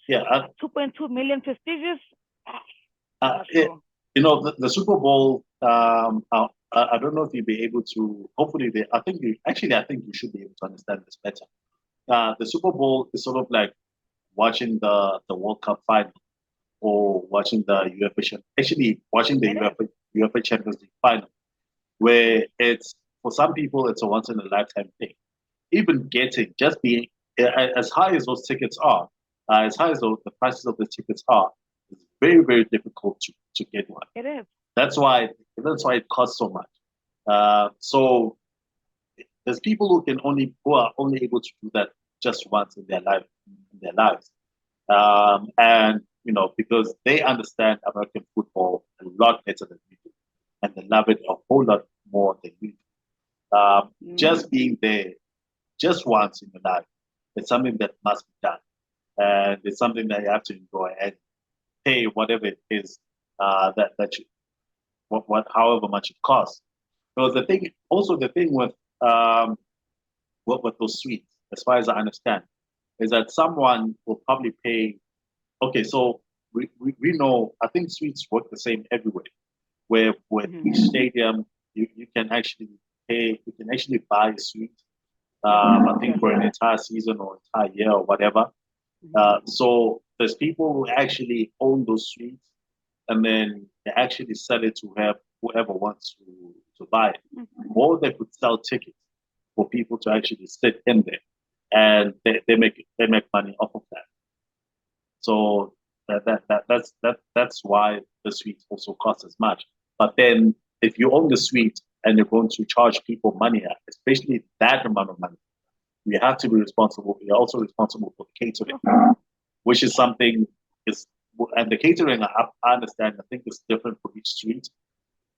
yeah. 2.2 million prestigious. I'm Uh, not it, sure. the Super Bowl. I don't know if you'll be able to. Hopefully, I think you actually. I think you should be able to understand this better. The Super Bowl is sort of like watching the World Cup final or watching the actually watching the It is. UEFA Champions League final, where it's for some people it's a once in a lifetime thing. Even getting just being as high as those tickets are, as high as the prices of the tickets are, it's very difficult to get one. It is. That's why it costs so much. So there's people who are only able to do that just once in their lives, and because they understand American football a lot better than we do, and they love it a whole lot more than we do. Mm, Just being there just once in your life, it's something that must be done, and it's something that you have to enjoy and pay whatever it is that you what however much it costs. Because the thing with those suites, as far as I understand, is that someone will probably pay. Okay, so we know, I think suites work the same everywhere, where with each mm-hmm. stadium, you can actually you can actually buy a suite, I think Yes. for an entire season or entire year or whatever. Mm-hmm. So there's people who actually own those suites and then they actually sell it to whoever wants to buy it. Or they could sell tickets for people to actually sit in there and they make money off of that. So that's why the suite also costs as much. But then if you own the suite and you're going to charge people money, especially that amount of money, you have to be responsible. You're also responsible for catering, which is something is and the catering I understand. I think it's different for each suite.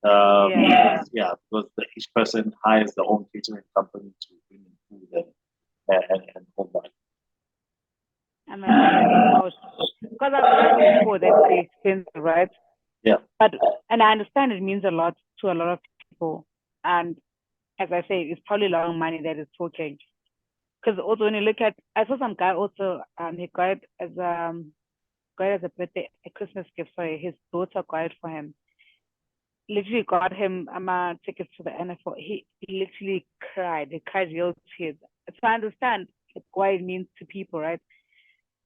Yeah. Because each person hires their own catering company to bring in food and all that. I'm like, oh, because I've heard before that it's expensive, right? Yeah. But and I understand it means a lot to a lot of people. And as I say, it's probably a lot of money that is talking. Because also when you look at, I saw some guy also, he got it as a birthday, a Christmas gift. Sorry, his daughter got it for him. Literally got him tickets to the NFL. He literally cried. He cried real tears. So I understand like, why it means to people, right?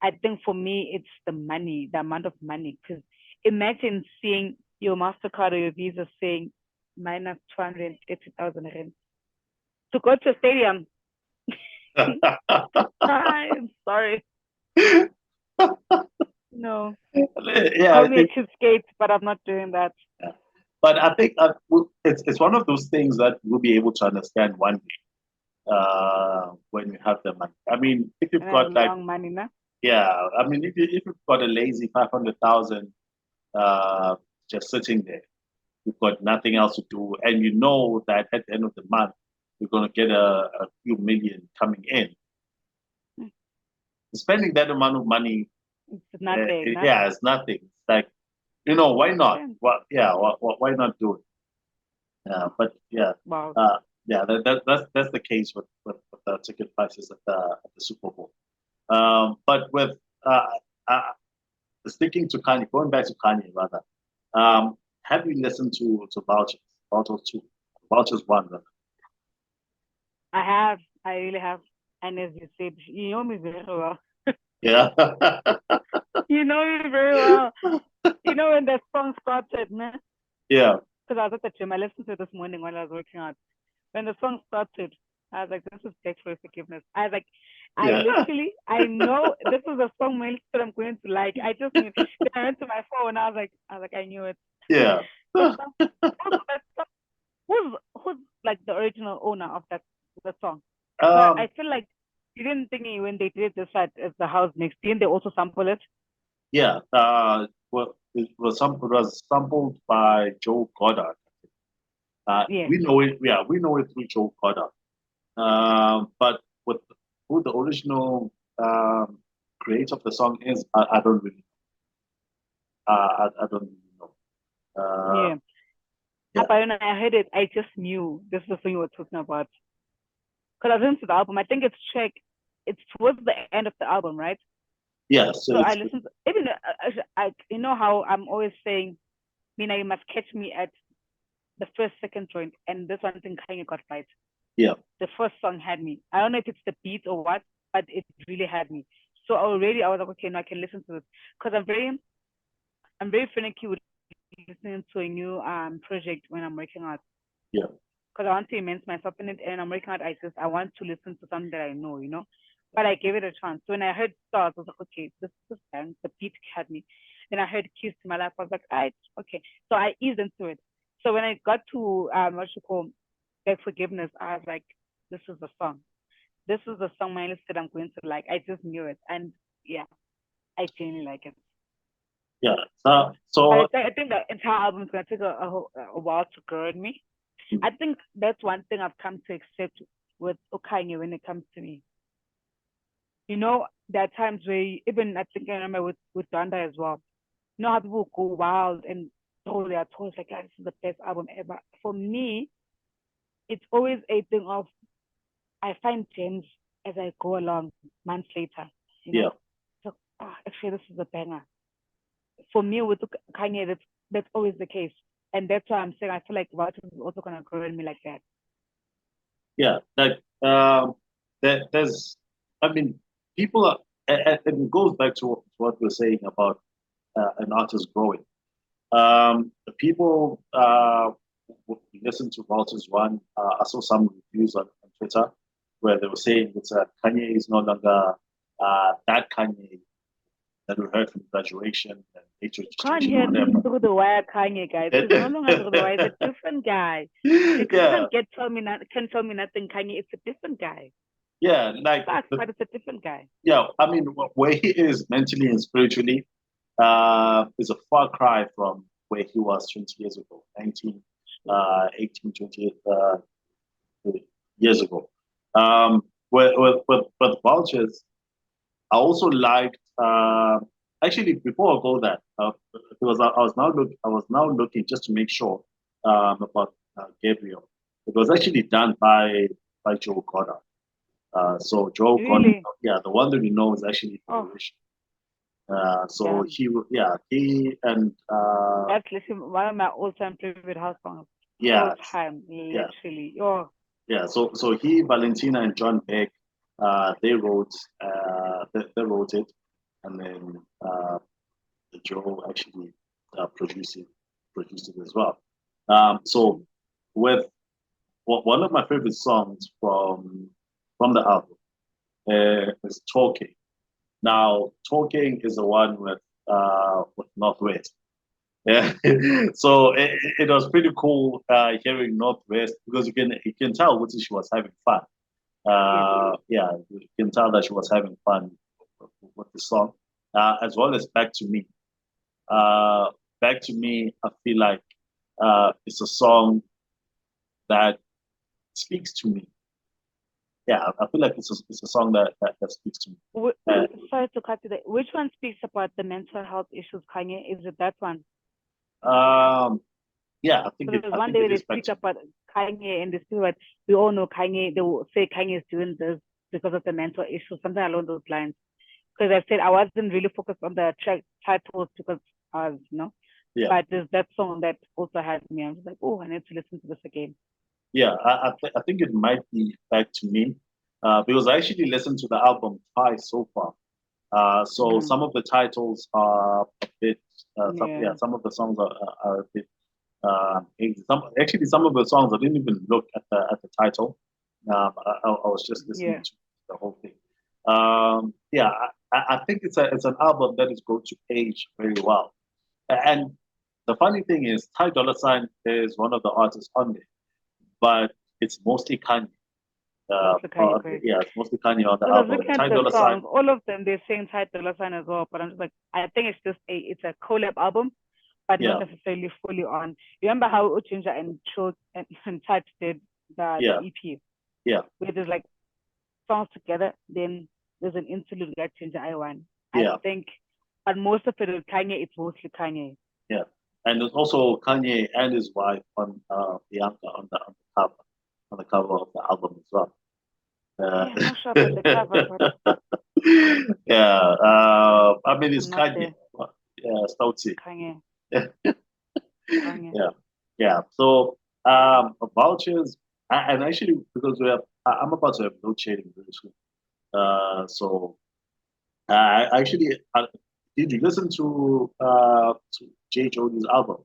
I think for me, it's the money, the amount of money. Because imagine seeing your MasterCard or your Visa saying minus 230,000 rand. To go to a stadium, I'm sorry. No. Yeah, Call I me a think. cheapskate, but I'm not doing that. Yeah. But I think it's one of those things that we'll be able to understand one day when you have the money. I mean, if you've And I have got like long money now. yeah, I mean, if you've got a lazy 500,000 uh, just sitting there, you've got nothing else to do, and you know that at the end of the month you're going to get a few million coming in. Spending that amount of money, It's nothing, no? yeah, it's nothing. It's like why not? 100%. Yeah, why not do it? But yeah, Wow. that's the case with the ticket prices at the Super Bowl. But with uh, uh, sticking to Kanye, going back to Kanye rather, have you listened to Vultures? Vultures two, Vultures one rather. I have. I really have. And as you said, you know me very well. Yeah, You know me very well. You know when that song started, man? yeah, Because I was at the gym. I listened to it this morning while I was working out. When the song started, I was like, this is text for forgiveness. I was like, yeah, I know this is a song that I'm going to like. I just knew. Then I went to my phone. I was like, I knew it. yeah. That song, that song, who's like the original owner of that song? So um, I feel like you didn't think when they did this as the house mix, didn't they also sample it? yeah. It was sampled by Joe Goddard. Yes. We know it. We know it through Joe Goddard. But with who the original creator of the song is, I don't really, I don't really know. Yeah. Yeah. But when I heard it, I just knew this is the thing you were talking about. Because I listened to the album. I think it's towards the end of the album, right? Yeah. So So I it's listened to, even, you know how I'm always saying, Mina, you must catch me at the first, second joint. And this one thing Kanye got right. yeah, The first song had me. I don't know if it's the beat or what, but it really had me. So already I was like, okay, now I can listen to this. Because I'm very finicky with listening to a new project when I'm working out. yeah, Because I want to immerse myself in it, and I'm working out. I want to listen to something that I know. But I gave it a chance. So when I heard Stars, I was like, okay, this band, the beat had me. Then I heard Keys to My Life. I was like, all right, okay. So I eased into it. So when I got to what you call Beg Forgiveness, I was like, this is the song. This is the song my list that I'm going to like. I just knew it, and yeah, I genuinely like it. yeah. But So I think the entire album is gonna take a while to grow in me. I think that's one thing I've come to accept with Okanye when it comes to me. There are times where even I think I remember with Danda as well. You know how people go wild and throw their toys like, "Ah, this is the best album ever." For me, it's always a thing of I find gems as I go along months later. You yeah, know, so actually this is a banger. For me with Kanye, that's always the case, and that's why I'm saying I feel like Watch is also gonna grow in me like that. yeah. Like there's, I mean, people are, and it goes back to what we're saying about an artist growing. The people listen to Walters One. I saw some reviews on Twitter where they were saying that Kanye is no longer that Kanye that we heard from graduation and age Can't registration or hear whatever. through the wire Kanye guys. He's no longer through the wire. He's a different guy. Like you yeah, can't tell me nothing Kanye. It's a different guy. yeah, like Sucks, but it's a different guy. yeah. I mean, where he is mentally and spiritually is a far cry from where he was 20 years ago, 19, 18, 20 years ago. With Vultures, I also liked. Actually, before I go that, because I was now looking just to make sure about Gabriel. It was actually done by Joe Cotter. So Joe Cotter, Really? yeah, the one that we know is actually Oh, Federation. So damn. yeah, he and That's literally one of my all-time favorite house songs. All yeah, time, yeah, literally. Oh, yeah. So he, Valentina, and John Beck, they wrote it, and then Joe actually produced it as well. So with one of my favorite songs from the album is "Talking." Now, "Talking" is the one with Northwest. Yeah, so it was pretty cool hearing Northwest because you can tell which she was having fun. yeah. Yeah, you can tell that she was having fun with the song, as well as "Back to Me." Uh, "Back to Me," I feel like it's a song that speaks to me. Yeah, I feel like it's a song that speaks to me. Sorry to cut you there. Which one speaks about the mental health issues, Kanye? Is it that one? Yeah, So there's I one think day it where is they "Back speak to Me." about Kanye and they speak about, we all know Kanye, they will say Kanye is doing this because of the mental issues, something along those lines. Because I said I wasn't really focused on the track titles because I was, Yeah. but there's that song that also had me. I was like, oh, I need to listen to this again. Yeah, I think it might be "Back to Me," because I actually listened to the album twice so far. So Mm-hmm. some of the titles are a bit, Yeah. some of the songs are a bit. Some of the songs I didn't even look at the title. I was just listening Yeah. to the whole thing. Yeah, I think it's an album that is going to age very well. And the funny thing is, Ty Dolla Sign is one of the artists on there, but it's mostly Kanye. Mostly Kanye, correct. Yeah, it's mostly Kanye on the Because I was album. looking at Ty the Dolla Sign, songs, all of them, they're saying Ty Dolla Sign as well. But I'm just like, I think it's a collab album, but not yeah, necessarily fully on. You remember how Uchinja and Cho and Touch did the yeah, EP, yeah, where there's like songs together, then there's an interlude that changed I one. I Yeah, think, but most of it with Kanye, it's mostly Kanye. yeah. And there's also Kanye and his wife on Bianca on the cover of the album as well. Yeah, I'm not sure about the cover, but Yeah, I mean it's I'm not Kanye. there. Yeah, Stoutsy. Kanye, Kanye. Yeah, yeah. So vouchers, and actually because I'm about to have no shading very soon. So I actually did you listen to Jay Jody's album?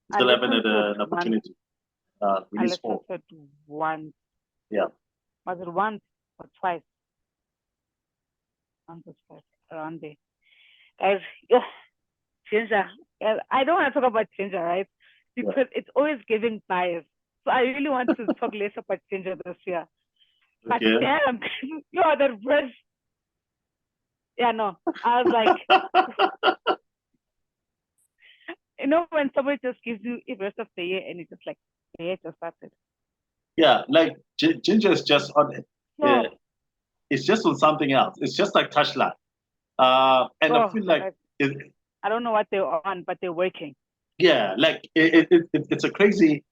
You I still haven't listened had to it an once. opportunity. I Release listened four. to it once. Yeah, Was it once or twice? Once or twice around there. Guys, yo, Ginger. I don't want to talk about Ginger, right? yeah. Because it's always giving bias. So I really want to talk less about Ginger this year. But Okay. damn, you are the bridge. Yeah, no. I was like, when somebody just gives you the rest of the year and it's just like, the year just started. Yeah, like Ginger is just on it. Yeah, So, it's just on something else. It's just like Touchline. And I oh, feel like guys, it, I don't know what they're on, but they're working. yeah, like it's a crazy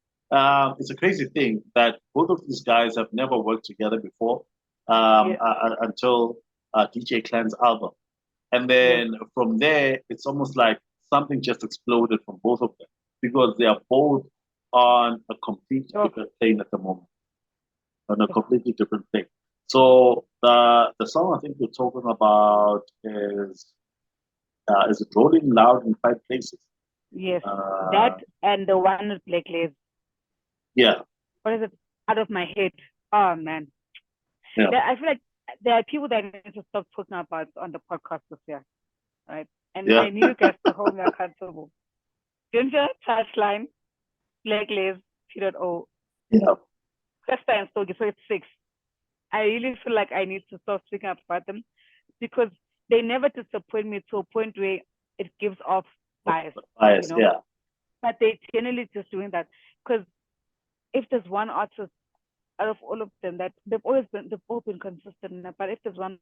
thing that both of these guys have never worked together before Yeah, until DJ Clan's album, and yeah. then from there it's almost like something just exploded from both of them because they are both on a completely Oh, different plane at the moment, on a oh, completely different thing. So the song I think we're talking about is it Rolling Loud in Five Places? yes. Uh, That and the one with Blake Lives. yeah, What is it? Out of my head. Oh, man. yeah, I feel like there are people that I need to stop talking about on the podcast this year, right? And yeah, I need you guys to hold me accountable. Ginger, Touchline, Blake Lives, P.O. yeah. Cresta and Stogie, so it's six. I really feel like I need to stop speaking about them because they never disappoint me to a point where it gives off bias, you Bias, know. yeah. But they generally just doing that because if there's one artist out of all of them that they've all been consistent. But if there's one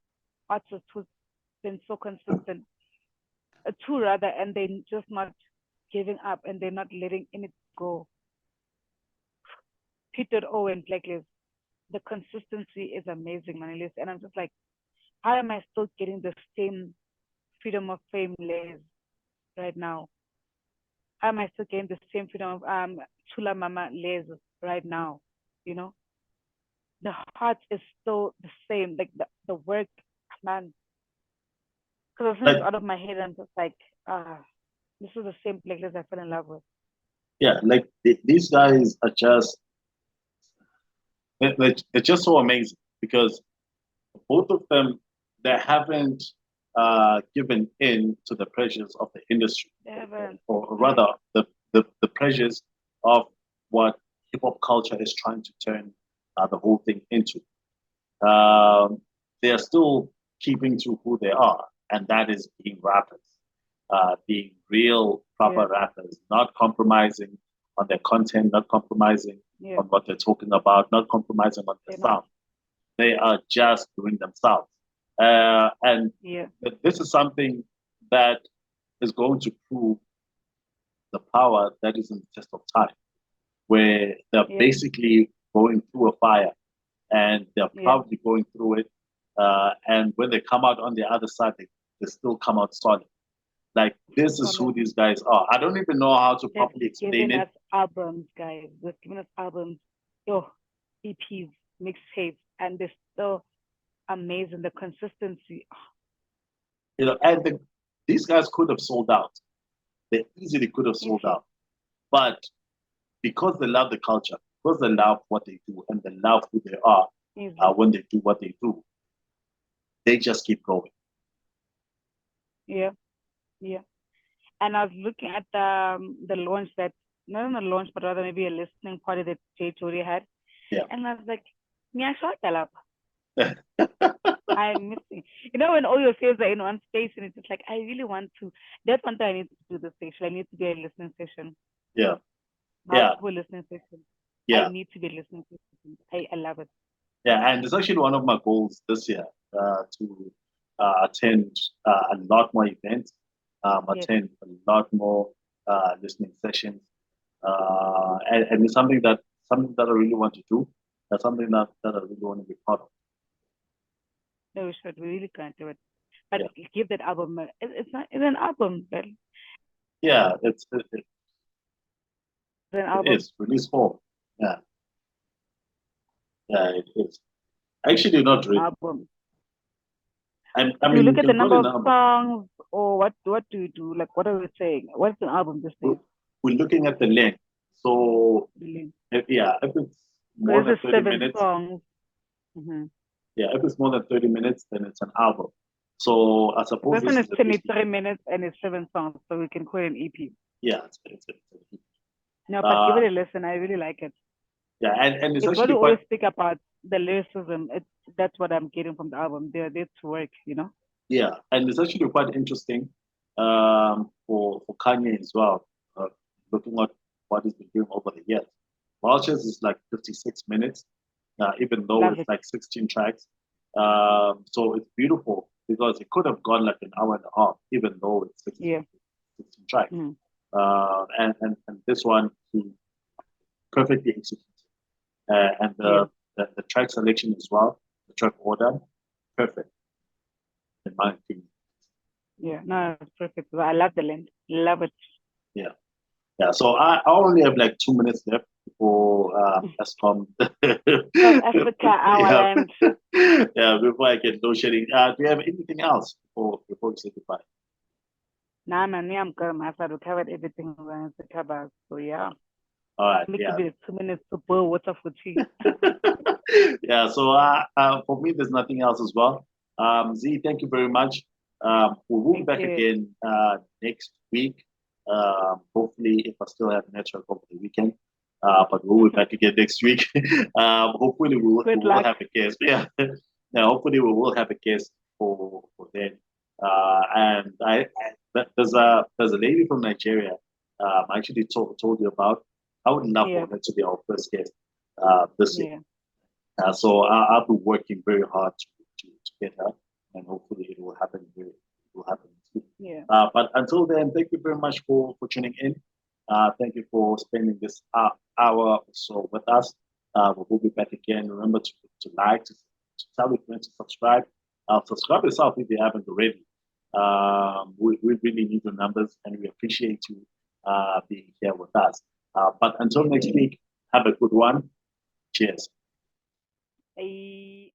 artist who's been so consistent, two rather, and they're just not giving up and they're not letting it go. Peter Owen Blacklist, the consistency is amazing, Manelisi. And I'm just like, how am I still getting the same freedom of fame layers right now? How am I still getting the same freedom of Chula Mama layers right now? You know, the heart is still the same. Like the work, man. Because as soon as it's Like, out of my head, I'm just like, this is the same playlist I fell in love with. yeah, like these guys are just they're just so amazing because both of them they haven't given in to the pressures of the industry, Yeah, or yeah, rather the pressures of what hip hop culture is trying to turn the whole thing into. They are still keeping to who they are, and that is being rappers, being real, yeah, proper rappers, not compromising on their content, not compromising yeah. on what they're talking about, not compromising on their They're not. sound. They are just doing themselves. And Yeah, this is something that is going to prove the power that is in the test of time, where they're yeah, basically going through a fire and they're yeah. probably going through it. And when they come out on the other side, they still come out solid. Like this is who Solid. these guys are. I don't even know how to They've properly explain given it. us albums, guys. They've given us albums, yo, EPs, mixtapes, and they're still amazing. The consistency. And these guys could have sold out. They easily could have sold Easy, out. But because they love the culture, because they love what they do, and they love who they are easy. when they do what they do, they just keep going. Yeah, yeah. And I was looking at the launch that not on a launch, but rather maybe a listening party that Jay Chori had, Yeah. and I was like, "Nyashwa I'm missing. When all your faves are in one space and it's just like, I really want to. That's one thing I need to do this session. I need to be a listening session, Yeah. Yeah. multiple listening sessions. I Yeah. need to be a listening session. I love it. Yeah, and it's actually one of my goals this year to attend a lot more events, Yes, attend a lot more listening sessions, and it's something that I really want to do. That's something that I really want to be part of. no, we should. We really can't do it. But Yeah, give that album. It's not. It's an album, but yeah, it's an it album. is release form. Yeah, yeah, it is. Actually, not An really. album. I Do you mean, you look at the can call number it an of album. songs, or what? What do you do? Like, what are we saying? What's an album these We're days? we're looking at the length. So, Really? if it's So more this than is 30 seven minutes, songs. Mm-hmm. yeah, if it's more than 30 minutes, then it's an album. So I suppose This one this is is at least, 23 minutes and it's seven songs, so we can call it an EP. yeah, No, but give uh, it a listen. I really like it. yeah, and it's It's what actually we quite, always speak about the lyricism. That's what I'm getting from the album. They're there to work. yeah, and it's actually quite interesting for Kanye as well, looking at what he's been doing over the years. Vultures is like 56 minutes, even though Love it's it. like 16 tracks. So it's beautiful because it could have gone like an hour and a half, even though it's Yeah. 16 tracks. Mm. And this one, he perfectly executed. And Yeah. the track selection as well, the track order, perfect in my opinion. Yeah. No, it's perfect. I love the length. Love it. Yeah. Yeah, so I only have like 2 minutes left before ESCOM. South Africa, our Yeah, land. yeah, before I get no shedding. Do you have anything else before we say goodbye? Nah, man, me, I'm good. My side, we covered everything we wanted to cover. So, yeah. All right, Let me yeah. give you 2 minutes to boil water for tea. Yeah, so for me, there's nothing else as well. Z, thank you very much. We will be Thank back you. again next week. Hopefully, if I still have network over the weekend. But we'll be back again next week. Hopefully, we Good will luck. have a guest. Yeah, yeah. Hopefully, we will have a guest for then. And there's a lady from Nigeria. I actually told you about. I would love Yeah. for her to be our first guest this year. Yeah. So I'll be working very hard to get her, and hopefully it will happen soon. Yeah. But until then, thank you very much for tuning in. Thank you for spending this hour or so with us. We will be back again. Remember to like, to tell your friends to subscribe. Subscribe yourself if you haven't already. We really need your numbers, and we appreciate you being here with us. But until Yeah. next week, have a good one. Cheers. Bye.